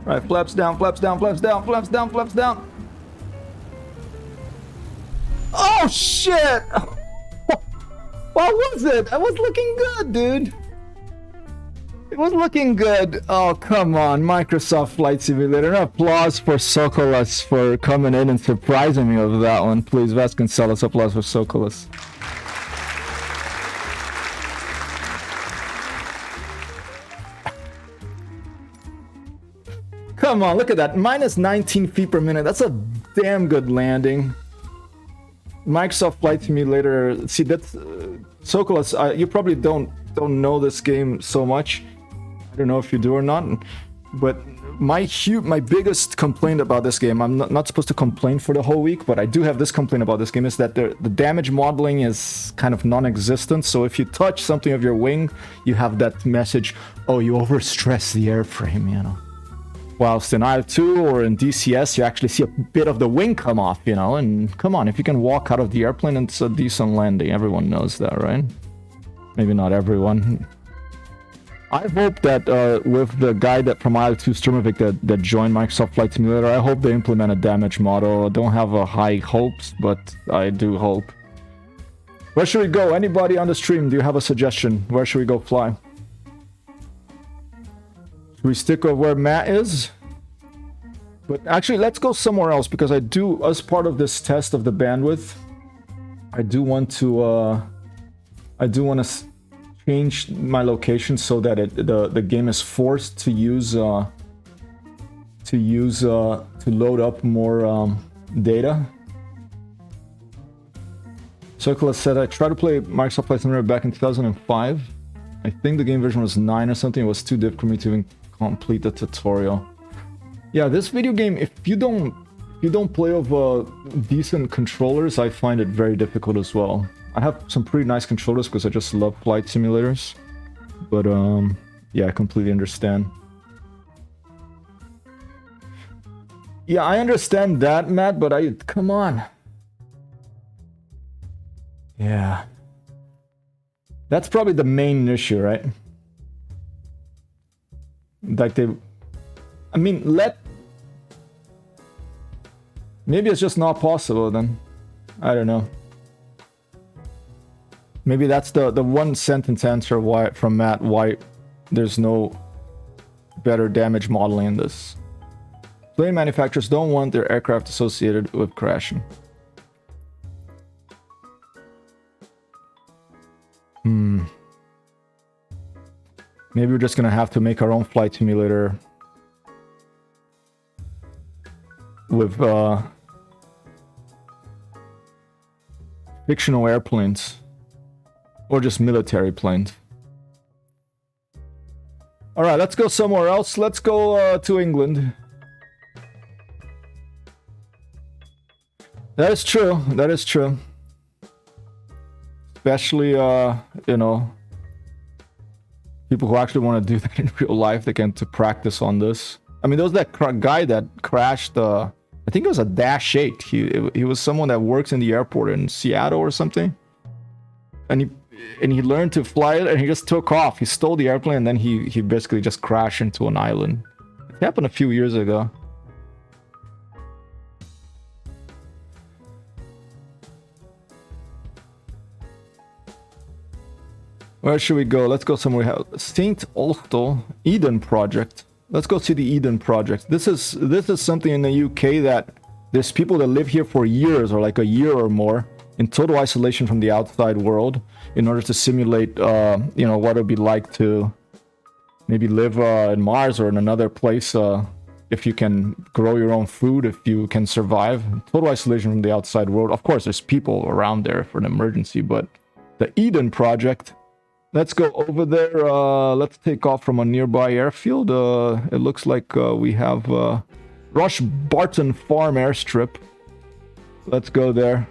Right, flaps down, flaps down, flaps down, flaps down, flaps down. Oh, shit! What was it? I was looking good, dude. It was looking good. Oh, come on. Microsoft Flight Simulator. An applause for Sokolos for coming in and surprising me with that one. Please, Vasconcelos, applause for Sokolos. Come on, look at that. Minus 19 feet per minute. That's a damn good landing. Microsoft Flight Simulator. See, that's Sokolos. You probably don't know this game so much. I don't know if you do or not. But my biggest complaint about this game, I'm not supposed to complain for the whole week, but I do have this complaint about this game, is that the damage modeling is kind of non-existent. So if you touch something of your wing, you have that message, oh, you overstress the airframe, you know. Whilst in IL-2 or in DCS, you actually see a bit of the wing come off, you know, and come on, if you can walk out of the airplane, it's a decent landing. Everyone knows that, right? Maybe not everyone. I hope that with the guy that from IL2 Sturmovik that joined Microsoft Flight Simulator, I hope they implement a damage model. I don't have high hopes, but I do hope. Where should we go? Anybody on the stream, do you have a suggestion? Where should we go fly? Should we stick with where Matt is? But actually, let's go somewhere else, because I do, as part of this test of the bandwidth, I do want to change my location so that the game is forced to load up more data. Circular said I tried to play Microsoft Flight Simulator back in 2005. I think the game version was 9 or something. It was too difficult for me to even complete the tutorial. Yeah, this video game, if you don't play with decent controllers, I find it very difficult as well. I have some pretty nice controllers because I just love flight simulators. But yeah, I completely understand. Yeah, I understand that, Matt, but come on. Yeah. That's probably the main issue, right? Like I mean, maybe it's just not possible then. I don't know. Maybe that's the one sentence answer from Matt why there's no better damage modeling in this. Plane manufacturers don't want their aircraft associated with crashing. Maybe we're just gonna have to make our own flight simulator with fictional airplanes. Or just military planes. Alright, let's go somewhere else. Let's go to England. That is true. That is true. Especially, you know, people who actually want to do that in real life, they can to practice on this. I mean, there was that guy that crashed, I think it was a Dash 8. He was someone that works in the airport in Seattle or something. And he learned to fly it and he just took off. He stole the airplane and then he basically just crashed into an island. It happened a few years ago. Where should we go? Let's go somewhere else. St. Olto Eden Project. Let's go see the Eden Project. This is something in the UK that there's people that live here for years or like a year or more in total isolation from the outside world in order to simulate, you know, what it would be like to maybe live in Mars or in another place if you can grow your own food, if you can survive. Total isolation from the outside world. Of course, there's people around there for an emergency, but the Eden Project. Let's go over there. Let's take off from a nearby airfield. It looks like we have Rush Barton Farm Airstrip. Let's go there.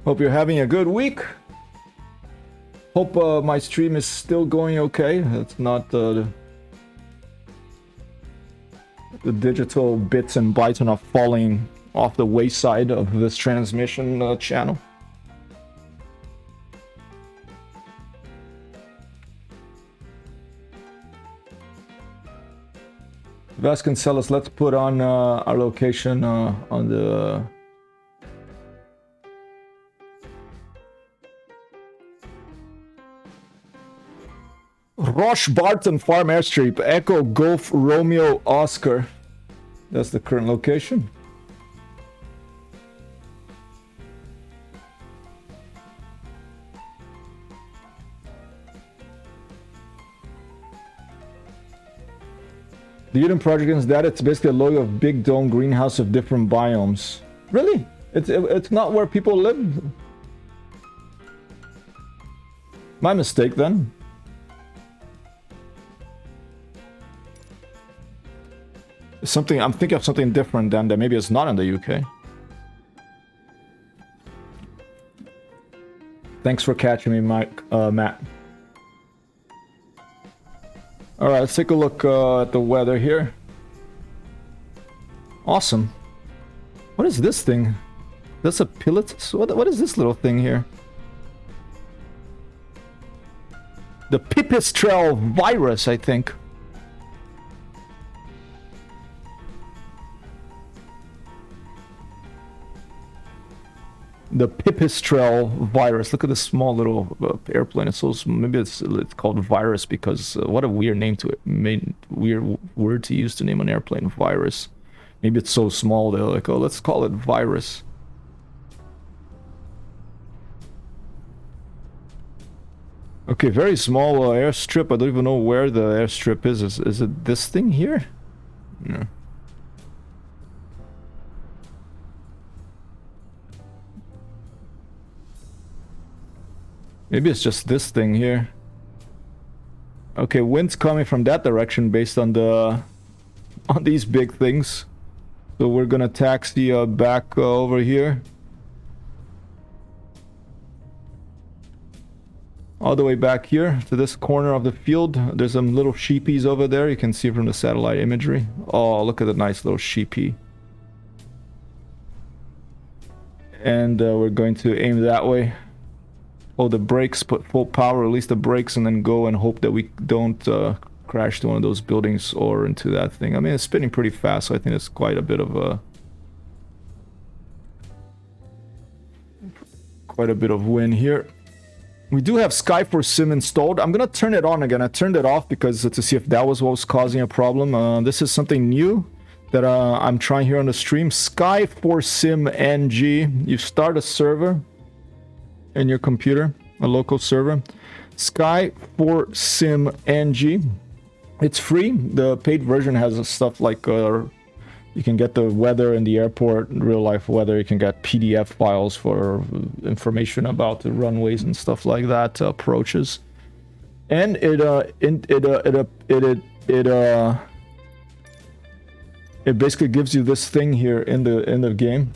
Hope you're having a good week. Hope my stream is still going okay. It's not the digital bits and bytes are not falling off the wayside of this transmission channel. Vasconcelos, let's put on our location on the Roche Barton Farm Airstrip, Echo Golf Romeo Oscar. That's the current location. The Eden Project is that it's basically a logo of big dome greenhouse of different biomes. Really? It's not where people live? My mistake then. Something I'm thinking of something different than that. Maybe it's not in the UK. Thanks for catching me, Matt. All right, let's take a look at the weather here. Awesome. What is this thing? That's a pilotus? What is this little thing here? The pipistrelle virus, I think. The pipistrelle virus. Look at this small little airplane. It's so maybe it's called virus because what a weird name to it. Weird word to use to name an airplane. Virus. Maybe it's so small they're like, oh, let's call it virus. Okay, very small airstrip. I don't even know where the airstrip is. Is it this thing here? No. Maybe it's just this thing here. Okay, wind's coming from that direction based on these big things. So we're gonna taxi back over here. All the way back here to this corner of the field. There's some little sheepies over there. You can see from the satellite imagery. Oh, look at the nice little sheepy. And we're going to aim that way. Oh, the brakes, put full power, release the brakes, and then go and hope that we don't crash to one of those buildings or into that thing. I mean, it's spinning pretty fast, so I think it's quite a bit of wind here. We do have Sky4 Sim installed. I'm gonna turn it on again. I turned it off because to see if that was what was causing a problem. This is something new that I'm trying here on the stream. Sky4 Sim NG. You start a server in your computer, a local server. Sky4 Sim NG. It's free. The paid version has stuff like you can get the weather in the airport, real life weather. You can get PDF files for information about the runways and stuff like that, approaches. And it basically gives you this thing here in the game.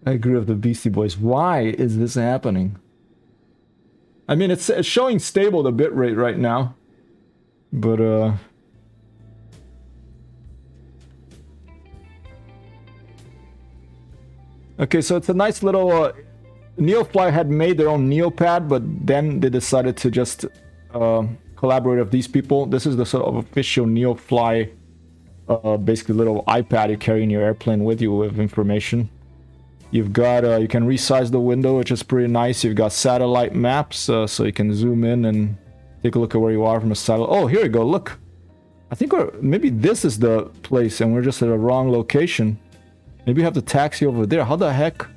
I agree with the Beastie Boys. Why is this happening? I mean, it's showing stable the bitrate right now, but okay, so it's a nice little Neofly had made their own Neopad, but then they decided to just collaborate with these people. This is the sort of official Neofly, basically little iPad you carry in your airplane with you with information. You've got, you can resize the window, which is pretty nice. You've got satellite maps, so you can zoom in and take a look at where you are from a satellite. Oh, here we go, look. I think maybe this is the place and we're just at a wrong location. Maybe you have to taxi over there. How the heck?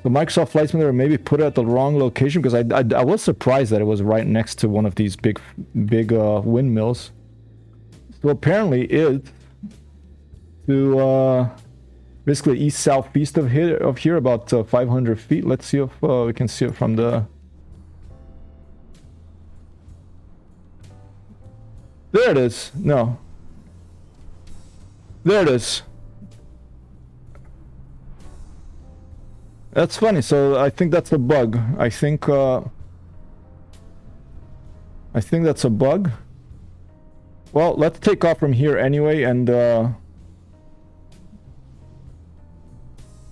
The Microsoft Flight Simulator maybe put it at the wrong location because I was surprised that it was right next to one of these big windmills. So apparently it's to basically east-southeast of here, about 500 feet. Let's see if we can see it from the... There it is. No. There it is. That's funny. So I think that's a bug. I think that's a bug. Well, let's take off from here anyway, and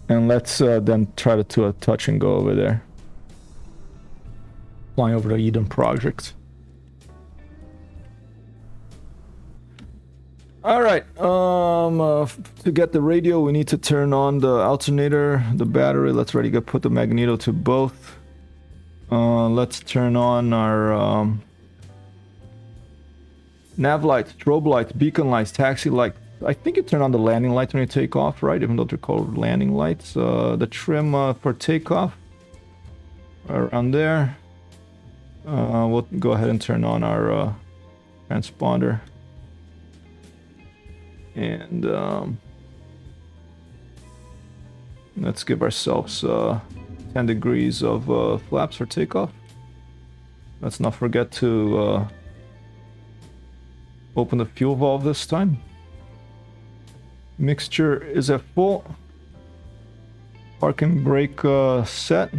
let's then try to do a touch and go over there. Flying over the Eden project. Alright, to get the radio we need to turn on the alternator, the battery. Let's already put the magneto to both. Let's turn on our nav lights, strobe lights, beacon lights, taxi lights. I think you turn on the landing lights when you take off, right? Even though they're called landing lights. The trim for takeoff around there. We'll go ahead and turn on our transponder. And let's give ourselves 10 degrees of flaps for takeoff. Let's not forget to Open the fuel valve this time. Mixture is at full. Parking brake set.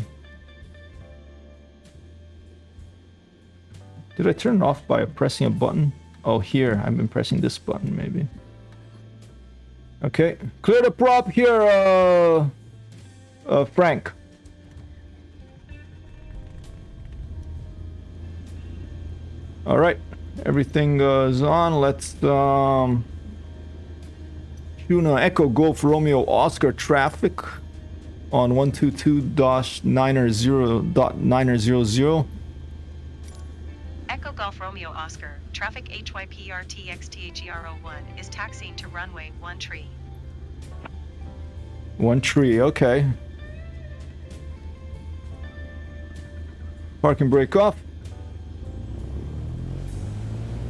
Did I turn it off by pressing a button? Oh, here. I've been pressing this button, maybe. Okay. Clear the prop here, Frank. All right. Everything is on. Let's tune Echo Golf Romeo Oscar traffic on 122.900.900. Echo Golf Romeo Oscar, traffic HYPRTXTHER01 is taxiing to runway 1 tree. 1 tree, okay. Parking brake off.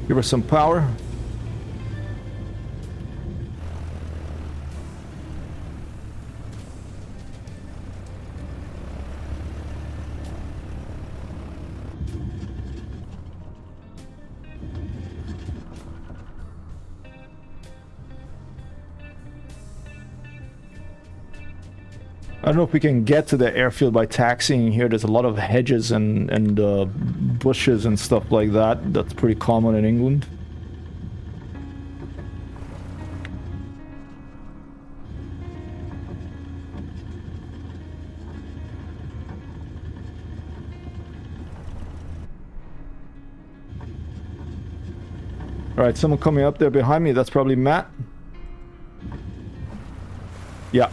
Give her some power. I don't know if we can get to the airfield by taxiing here. There's a lot of hedges and bushes and stuff like that. That's pretty common in England. Alright, someone coming up there behind me. That's probably Matt. Yeah.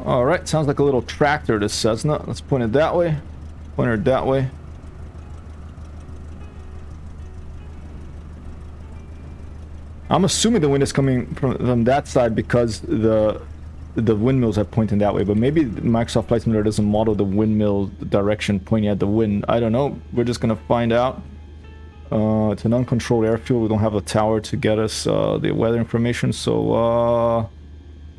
Alright, sounds like a little tractor, this Cessna. Let's point it that way. Point her that way. I'm assuming the wind is coming from that side because the windmills are pointing that way, but maybe Microsoft Flight Simulator doesn't model the windmill direction pointing at the wind. I don't know. We're just gonna find out. It's an uncontrolled airfield. We don't have a tower to get us the weather information, so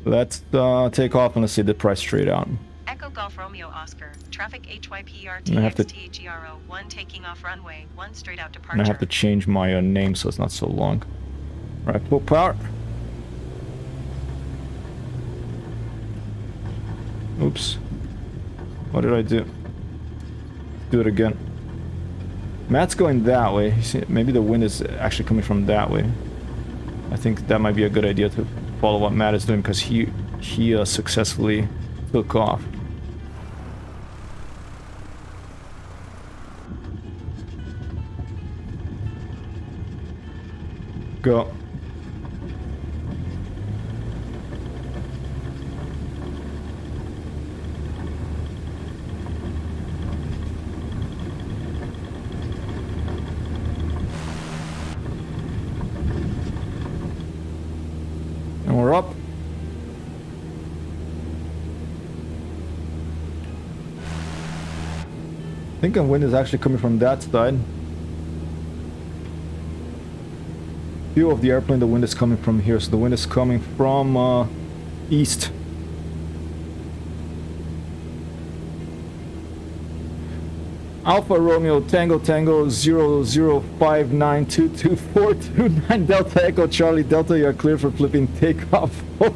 let's take off and let's see the price straight out. Echo Golf Romeo Oscar, traffic HYPRTXTHER01 taking off runway 1 straight out departure. And I have to change my name so it's not so long. Alright, full power. Oops. What did I do? Do it again. Matt's going that way. You see, maybe the wind is actually coming from that way. I think that might be a good idea to follow what Matt is doing because he successfully took off. Go. And we're up. I think the wind is actually coming from that side. View of the airplane, the wind is coming from here, so the wind is coming from east. Alpha Romeo Tango Tango 0059224229 Delta Echo Charlie Delta, you are clear for flipping takeoff. I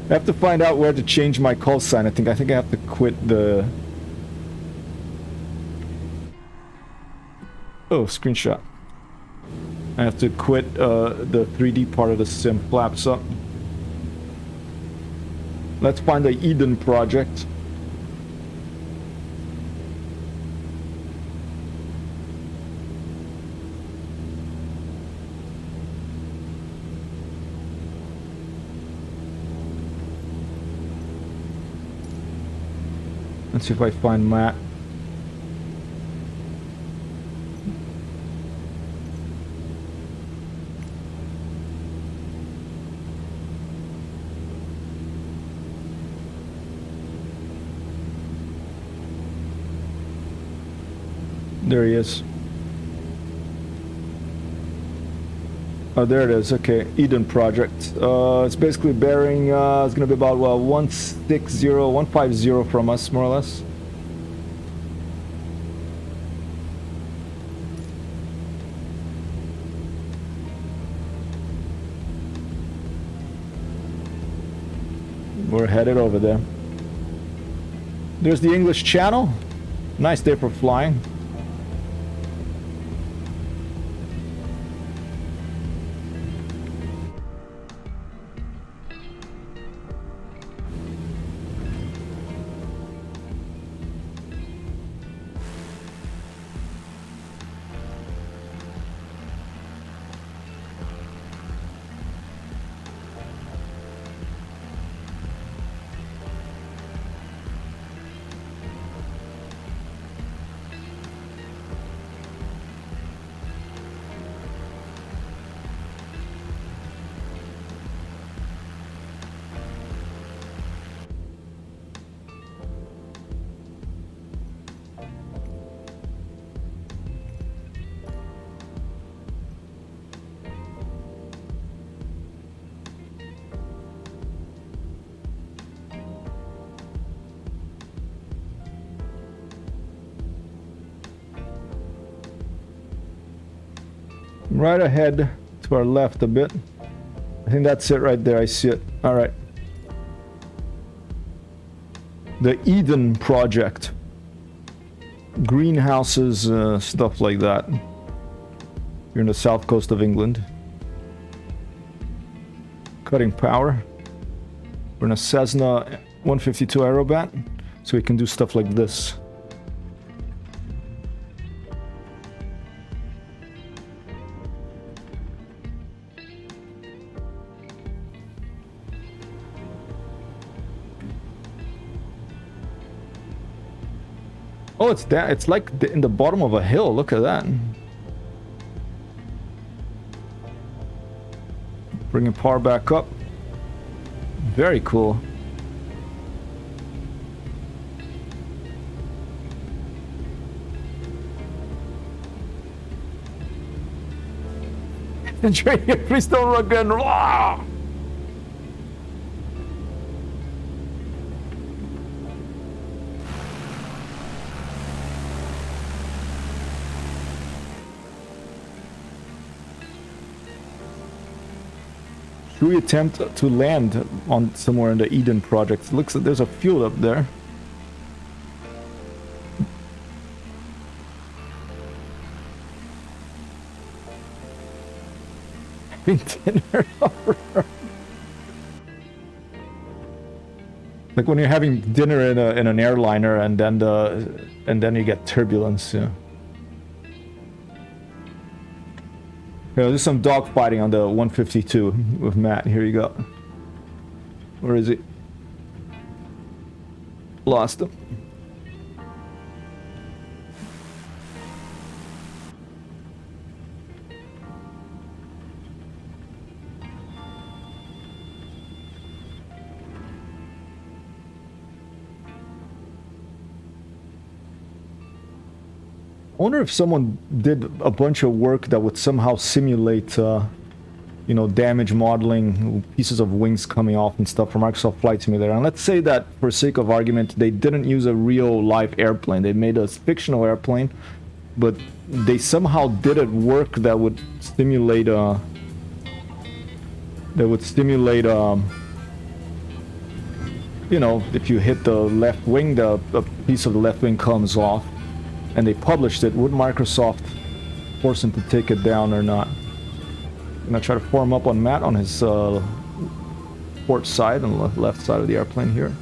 have to find out where to change my call sign. I think I have to quit the... Oh, screenshot. I have to quit the 3D part of the sim. Flaps up. Let's find the Eden project. Let's see if I find Matt. There he is. Oh, there it is. Okay, Eden Project. It's basically bearing, it's gonna be about 160, 150 from us, more or less. We're headed over there. There's the English Channel. Nice day for flying. Right ahead to our left a bit. I think that's it right there. I see it. All right. The Eden Project. Greenhouses, stuff like that. You're in the south coast of England. Cutting power. We're in a Cessna 152 Aerobat, so we can do stuff like this. Oh, it's that. It's like in the bottom of a hill. Look at that. Bringing power back up. Very cool. Please don't run again. Wow. Should we attempt to land on somewhere in the Eden Project? Looks like there's a fuel up there. Dinner. Like when you're having dinner in an airliner and then you get turbulence. Yeah. There's some dogfighting on the 152 with Matt. Here you go. Where is he? Lost him. I wonder if someone did a bunch of work that would somehow simulate, you know, damage modeling, pieces of wings coming off and stuff from Microsoft Flight Simulator. And let's say that, for sake of argument, they didn't use a real live airplane. They made a fictional airplane, but they somehow did it work that would stimulate, you know, if you hit the left wing, a piece of the left wing comes off. And they published it. Would Microsoft force him to take it down or not? I'm gonna try to form up on Matt on his port side and left side of the airplane here.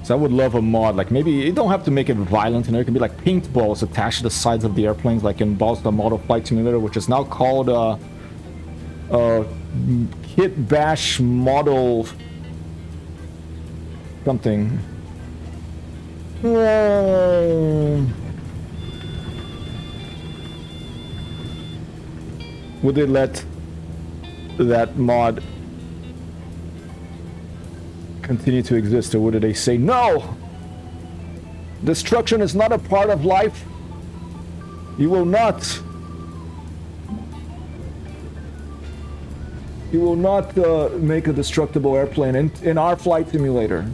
So I would love a mod, like maybe you don't have to make it violent, you know, it can be like paintballs attached to the sides of the airplanes, like in Balls Model Flight Simulator, which is now called Kit Bash Model something. Would they let that mod continue to exist, or would they say, no! Destruction is not a part of life. You will not He will not make a destructible airplane in our flight simulator.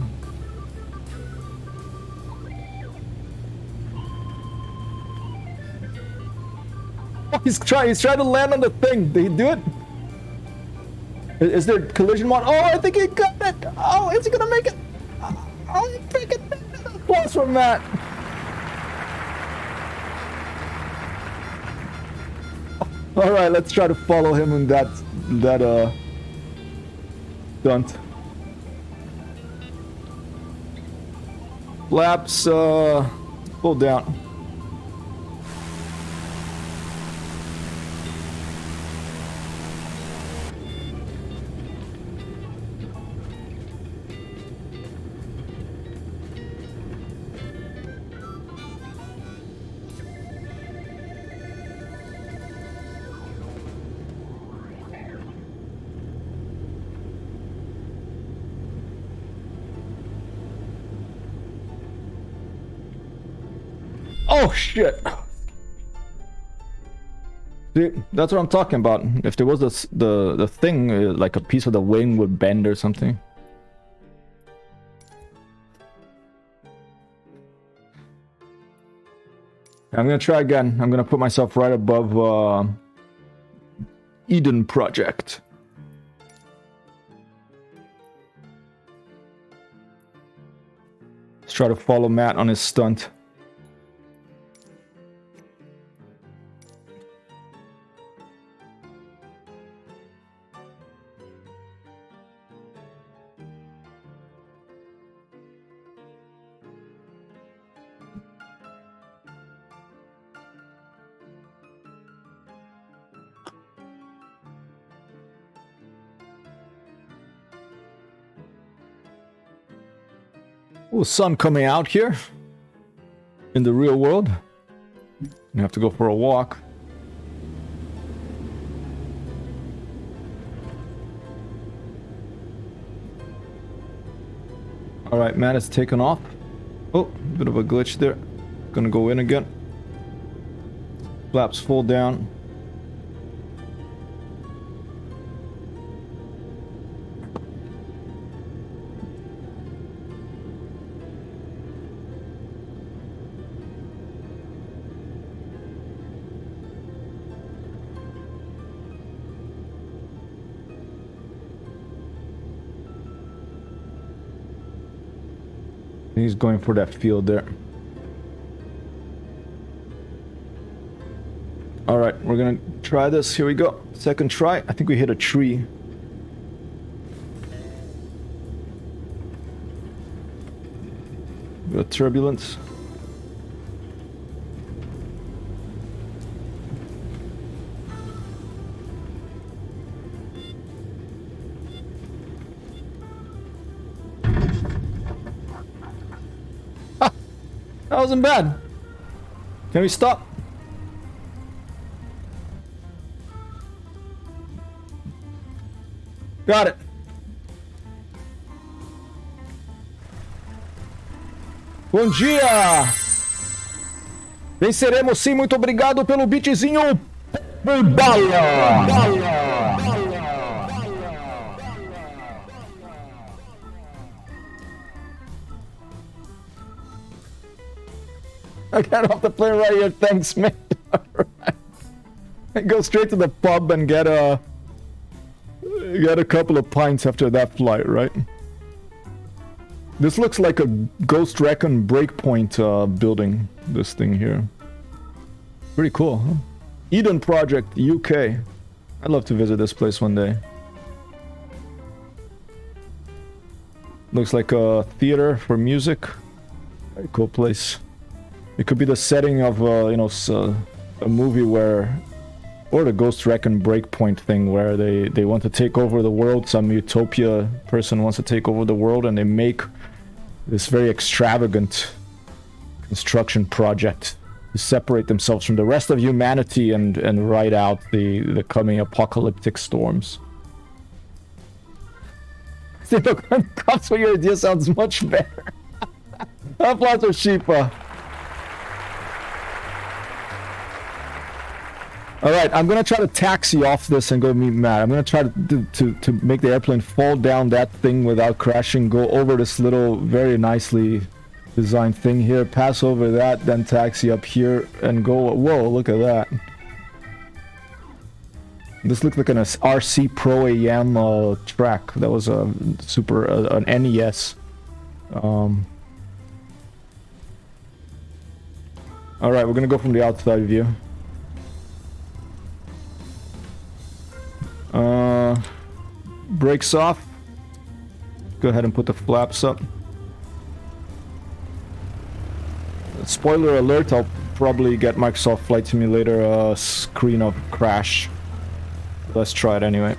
Oh, he's trying to land on the thing. Did he do it? Is there collision mod? Oh, I think he got it. Oh, is he gonna make it? Oh, he freaking close from that. All right, let's try to follow him in that stunt. Flaps, pull down. Oh shit! See, that's what I'm talking about. If there was the thing, like a piece of the wing would bend or something. I'm gonna try again. I'm gonna put myself right above Eden Project. Let's try to follow Matt on his stunt. Oh, sun coming out here in the real world. You have to go for a walk. All right, Matt is taken off. Oh, bit of a glitch there. Gonna go in again. Flaps full down. He's going for that field there. All right, we're gonna try this. Here we go. Second try. I think we hit a tree. Got turbulence. That wasn't bad. Can we stop? Got it. Bom dia! Venceremos sim, muito obrigado pelo beatzinho. Bala! I got off the plane right here, thanks, man. Right. Go straight to the pub and get a couple of pints after that flight, right? This looks like a Ghost Recon Breakpoint building, this thing here. Pretty cool, huh? Eden Project, UK. I'd love to visit this place one day. Looks like a theater for music. Very cool place. It could be the setting of, you know, a movie where, or the Ghost Recon Breakpoint thing where they want to take over the world. Some utopia person wants to take over the world, and they make this very extravagant construction project to separate themselves from the rest of humanity and ride out the coming apocalyptic storms. See, look, cops for your idea sounds much better. Applause for Sheepa. All right, I'm gonna try to taxi off this and go meet Matt. I'm gonna try to make the airplane fall down that thing without crashing. Go over this little, very nicely designed thing here. Pass over that, then taxi up here and go. Whoa! Look at that. This looked like an RC Pro AM track. That was a super an NES. All right, we're gonna go from the outside view. Brakes off. Go ahead and put the flaps up. Spoiler alert, I'll probably get Microsoft Flight Simulator screen of crash. Let's try it anyway.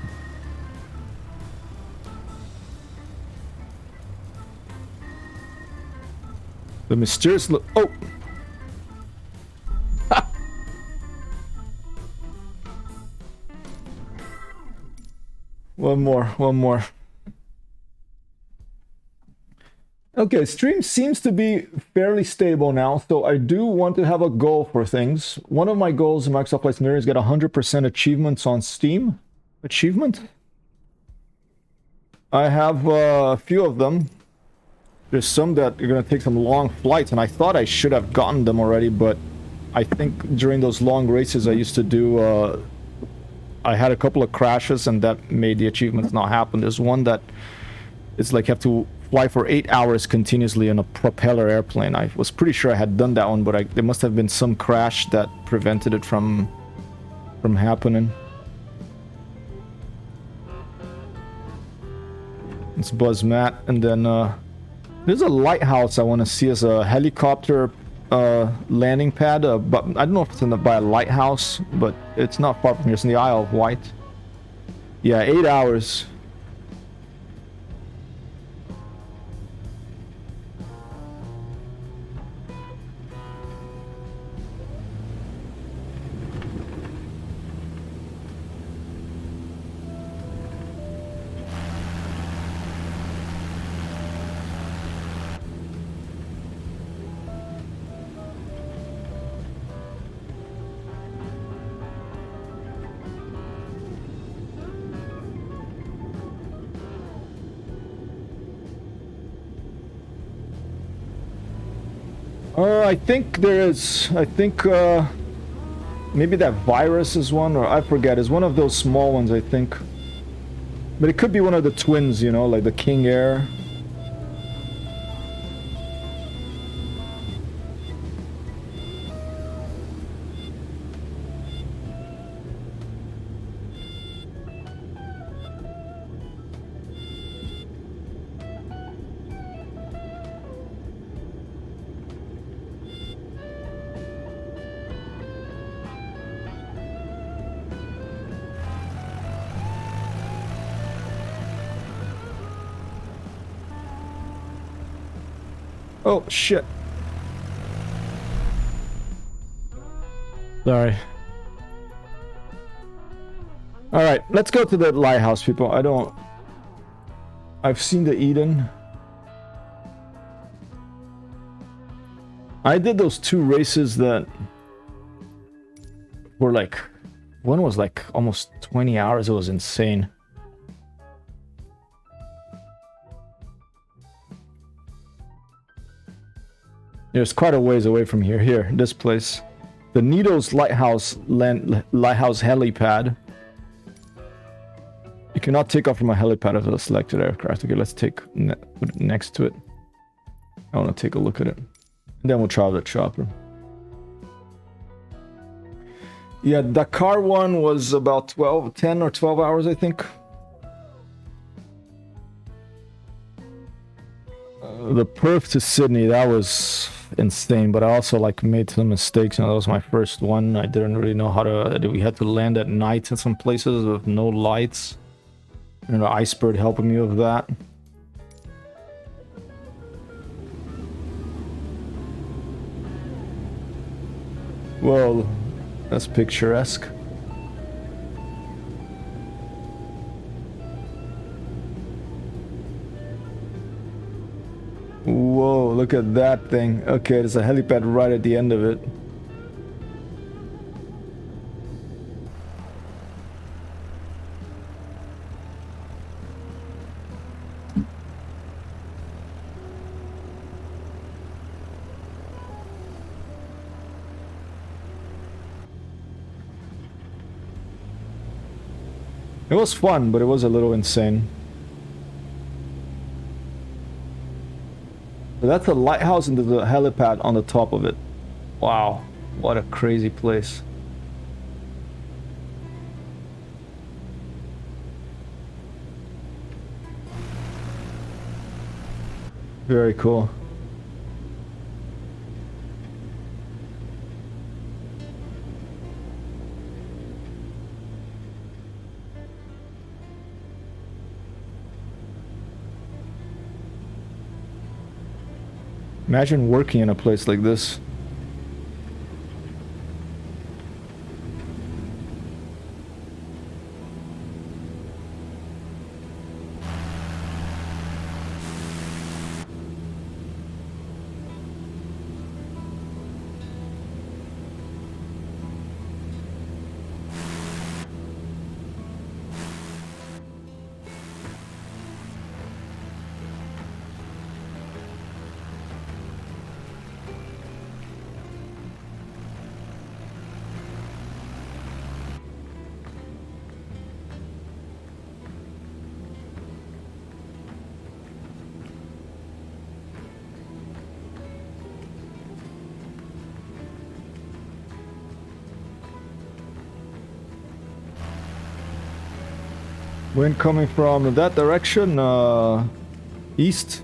The mysterious look. Oh! One more. Okay, stream seems to be fairly stable now, so I do want to have a goal for things. One of my goals in Microsoft Flight Simulator is get 100% achievements on Steam. Achievement? I have a few of them. There's some that are going to take some long flights, and I thought I should have gotten them already, but I think during those long races I used to do, I had a couple of crashes and that made the achievements not happen. There's one that it's like you have to fly for 8 hours continuously in a propeller airplane. I was pretty sure I had done that one, but there must have been some crash that prevented it from happening. It's Buzz Matt, and then there's a lighthouse I want to see as a helicopter landing pad, but I don't know if it's by a lighthouse, but it's not far from here. It's in the Isle of Wight. Yeah, 8 hours. I think there is. I think maybe that virus is one, or I forget. It's one of those small ones, I think. But it could be one of the twins, you know, like the King Air. Oh, shit. Sorry. Alright, let's go to the lighthouse, people. I've seen the Eden. I did those 2 races that were like... One was like almost 20 hours. It was insane. There's quite a ways away from here. Here, this place. The Needles Lighthouse helipad. You cannot take off from a helipad of a selected aircraft. Okay, let's put it next to it. I want to take a look at it. And then we'll try the chopper. Yeah, Dakar one was about 10 or 12 hours, I think. The Perth to Sydney, that was insane, but I also like made some mistakes. You know, that was my first one. I didn't really know how to. We had to land at night in some places with no lights. And the Icebird helping me with that. Well, that's picturesque. Whoa, look at that thing. Okay, there's a helipad right at the end of it. It was fun, but it was a little insane. But that's a lighthouse and there's a helipad on the top of it. Wow, what a crazy place. Very cool. Imagine working in a place like this. Wind coming from that direction, east,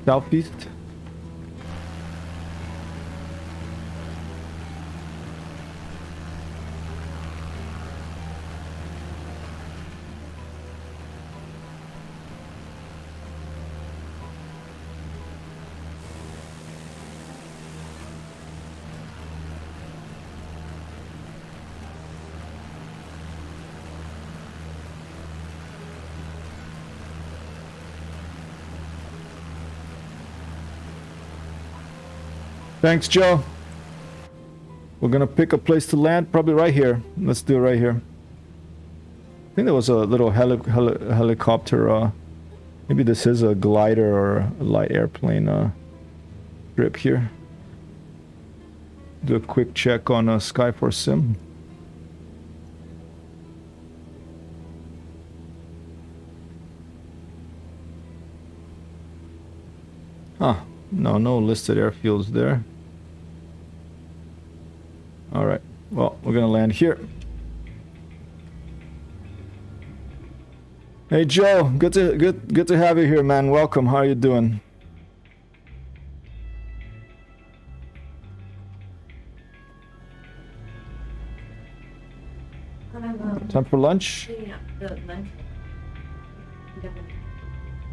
southeast. Thanks, Joe. We're gonna pick a place to land, probably right here. Let's do it right here. I think there was a little helicopter, maybe this is a glider or a light airplane, strip here. Do a quick check on Skyforce Sim. Huh, no listed airfields there. All right, well, we're gonna land here. Hey Joe, good to have you here, man. Welcome. How are you doing? Time for lunch?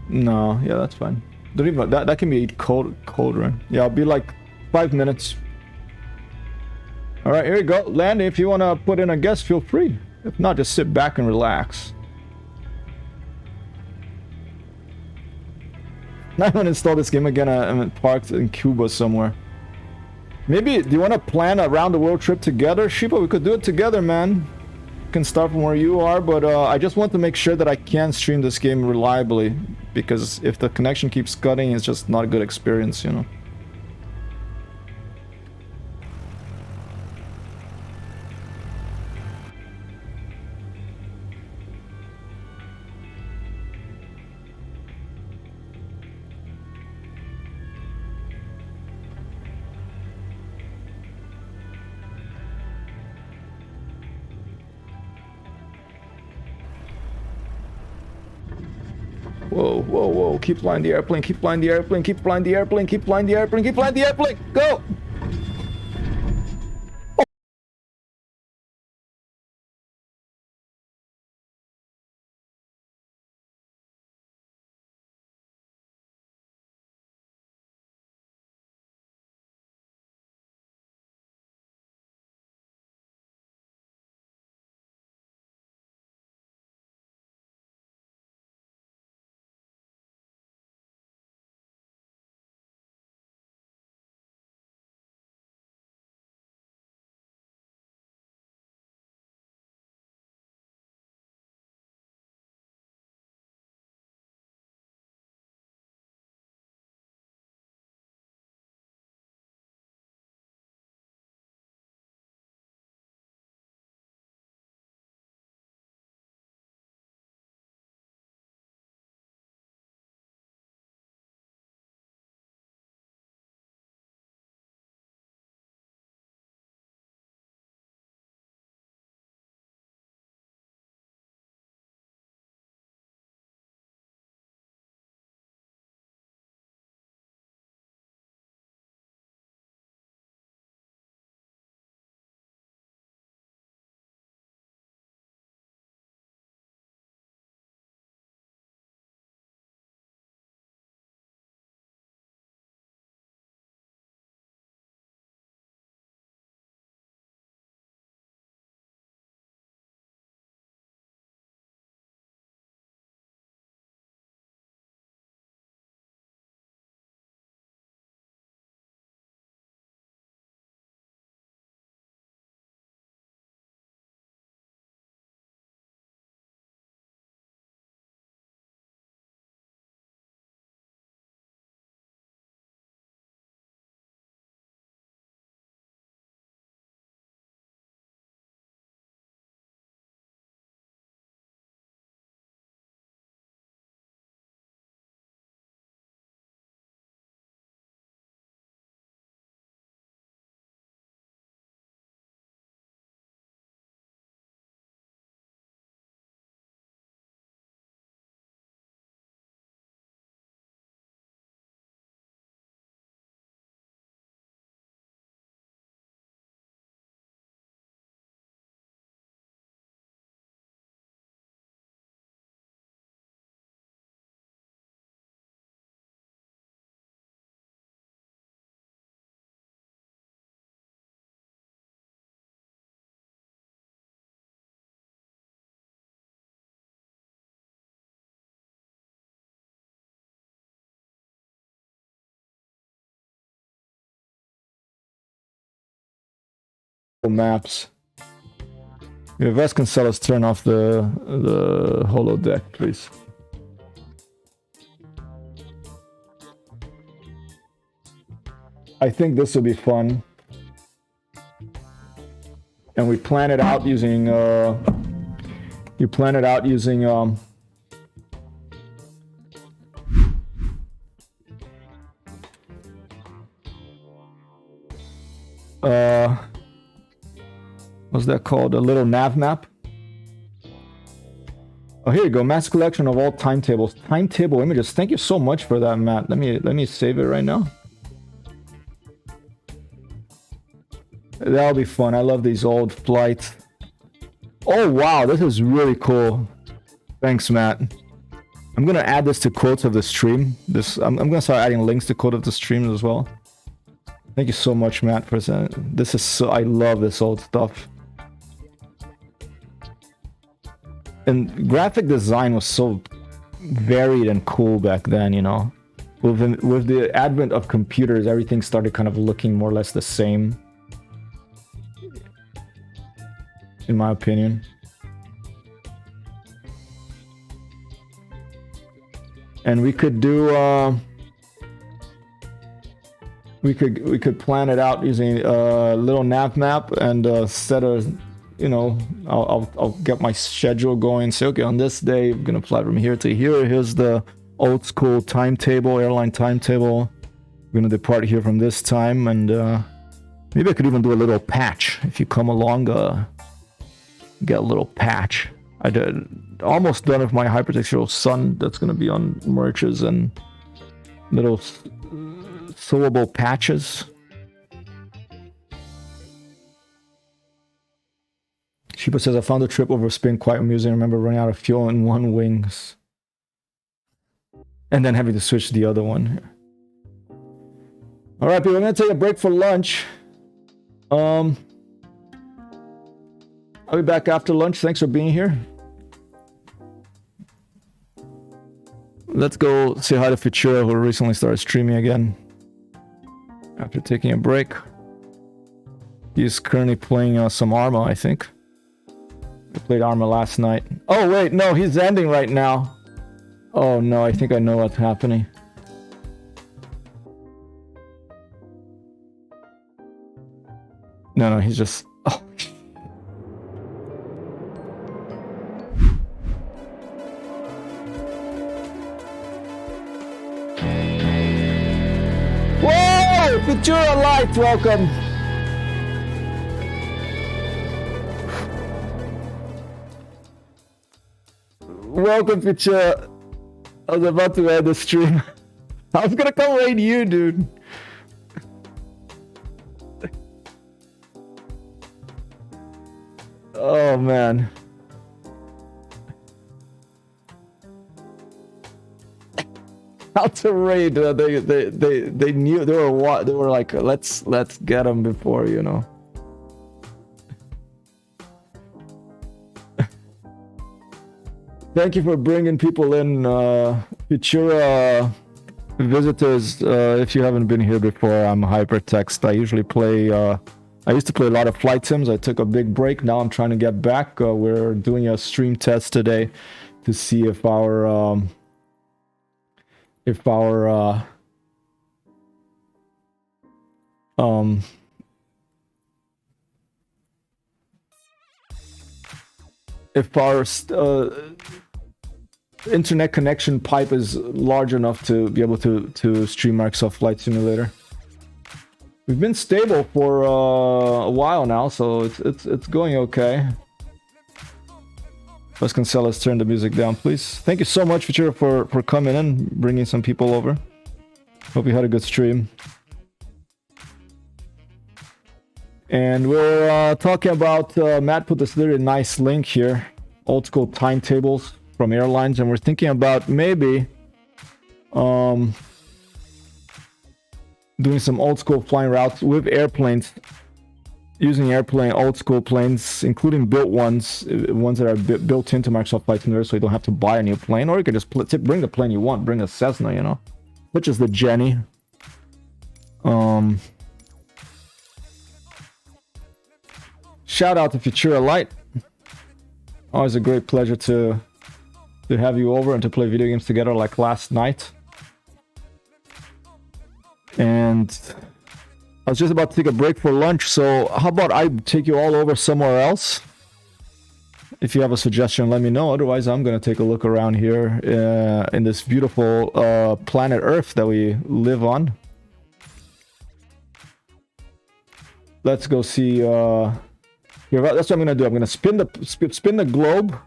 No, yeah, that's fine. Don't even that can be cold, right? Yeah, I'll be like 5 minutes. All right, here you go. Landy, if you want to put in a guest, feel free. If not, just sit back and relax. I haven't installed this game again. I'm parked in Cuba somewhere. Maybe, do you want to plan a round the world trip together? Shiba, we could do it together, man. You can start from where you are, but I just want to make sure that I can stream this game reliably. Because if the connection keeps cutting, it's just not a good experience, you know? Whoa, whoa, whoa. Keep flying the airplane, keep flying the airplane, keep flying the airplane, keep flying the airplane, keep flying the airplane. Go! Maps. If Vasconcelos, turn off the holodeck, please. I think this will be fun. And we plan it out using you plan it out using what's that called? A little nav map. Oh, here you go. Mass collection of all timetables. Timetable images. Thank you so much for that, Matt. Let me save it right now. That'll be fun. I love these old flights. Oh wow, this is really cool. Thanks, Matt. I'm gonna add this to quotes of the stream. I'm gonna start adding links to quote of the streams as well. Thank you so much, Matt, for that. This is so. I love this old stuff. And graphic design was so varied and cool back then, you know. With the advent of computers, everything started kind of looking more or less the same. In my opinion. And we could do we could plan it out using a little nav map and set a, you know, I'll get my schedule going. Say, okay, on this day I'm gonna fly from here to here. Here's the old school timetable, airline timetable. We're gonna depart here from this time, and maybe I could even do a little patch if you come along. Get a little patch. I did almost done with my hypertextual sun that's going to be on merches and little sewable patches. Shiba says, I found the trip over Spain quite amusing. I remember running out of fuel in one wings and then having to switch to the other one. All right, people, I'm going to take a break for lunch. I'll be back after lunch. Thanks for being here. Let's go say hi to Futura, who recently started streaming again after taking a break. He's currently playing some Arma, I think. I played Arma last night. Oh, wait, no, he's ending right now. Oh, no, I think I know what's happening. No, he's just... Oh. Whoa! Futura Light, welcome! Welcome, Futura. I was about to end the stream. I was gonna come raid you, dude. Oh, man. How to raid? They knew they were what they were like. Let's get them before, you know. Thank you for bringing people in, Futura visitors. If you haven't been here before, I'm Hypertext. I usually play. I used to play a lot of flight sims. I took a big break. Now I'm trying to get back. We're doing a stream test today to see if our internet connection pipe is large enough to be able to stream Microsoft Flight Simulator. We've been stable for a while now, so it's going okay. Vasconcelos, turn the music down, please. Thank you so much, Futura, for coming in, bringing some people over. Hope you had a good stream. And we're talking about, Matt put this very nice link here, old school timetables from airlines, and we're thinking about maybe doing some old school flying routes with airplanes, using old school planes, including built ones that are built into Microsoft Flight Simulator, so you don't have to buy a new plane, or you could just bring the plane you want, bring a Cessna, you know, such as the Jenny. Shout out to Futura Light. Always a great pleasure to have you over and to play video games together like last night. And I was just about to take a break for lunch, so how about I take you all over somewhere else? If you have a suggestion, let me know. Otherwise, I'm going to take a look around here in this beautiful planet Earth that we live on. Let's go see... here, that's what I'm going to do. I'm going to spin the globe.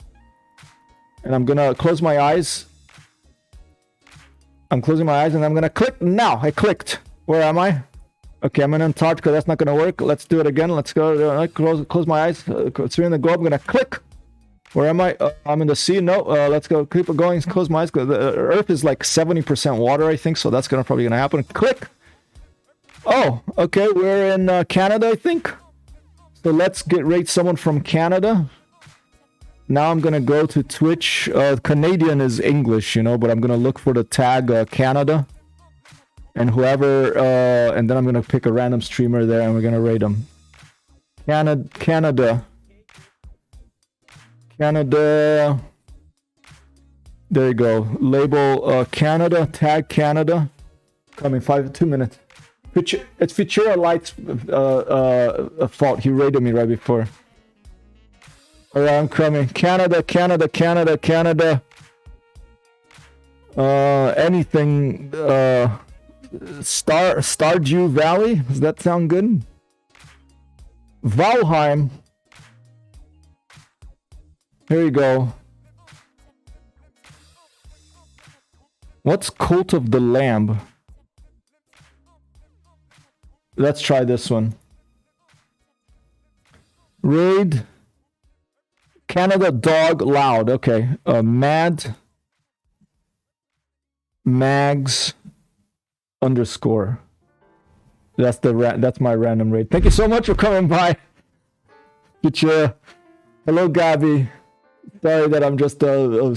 And I'm going to close my eyes. I'm closing my eyes and I'm going to click. Now, I clicked. Where am I? Okay, I'm in Antarctica. That's not going to work. Let's do it again. Let's go. Close my eyes. Spin the globe. I'm going to click. Where am I? I'm in the sea. No, let's go. Keep it going. Close my eyes. The Earth is like 70% water, I think. So that's probably going to happen. Click. Oh, okay. We're in Canada, I think. So let's rate someone from Canada. Now I'm going to go to Twitch. Canadian is English, you know, but I'm going to look for the tag Canada. And whoever, and then I'm going to pick a random streamer there and we're going to rate them. Canada. There you go. Label Canada, tag Canada. Coming 2 minutes. It's Futura Light's fault. He raided me right before. Alright, I'm coming. Canada. Anything. Stardew Valley? Does that sound good? Valheim. Here you go. What's Cult of the Lamb? Let's try this one. Raid. Canada Dog Loud. Okay. Mags _ That's my random raid. Thank you so much for coming by. Hello, Gabby. Sorry that I'm just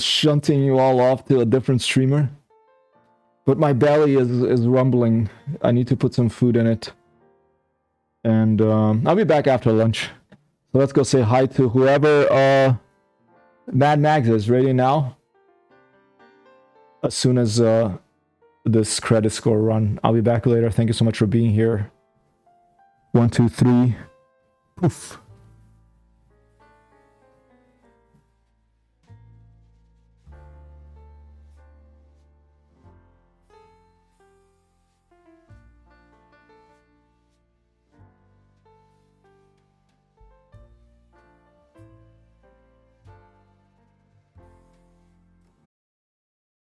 shunting you all off to a different streamer. But my belly is rumbling. I need to put some food in it. And I'll be back after lunch. So let's go say hi to whoever Mad Mags is. Ready now? As soon as this credit score run. I'll be back later. Thank you so much for being here. 1, 2, 3. Poof.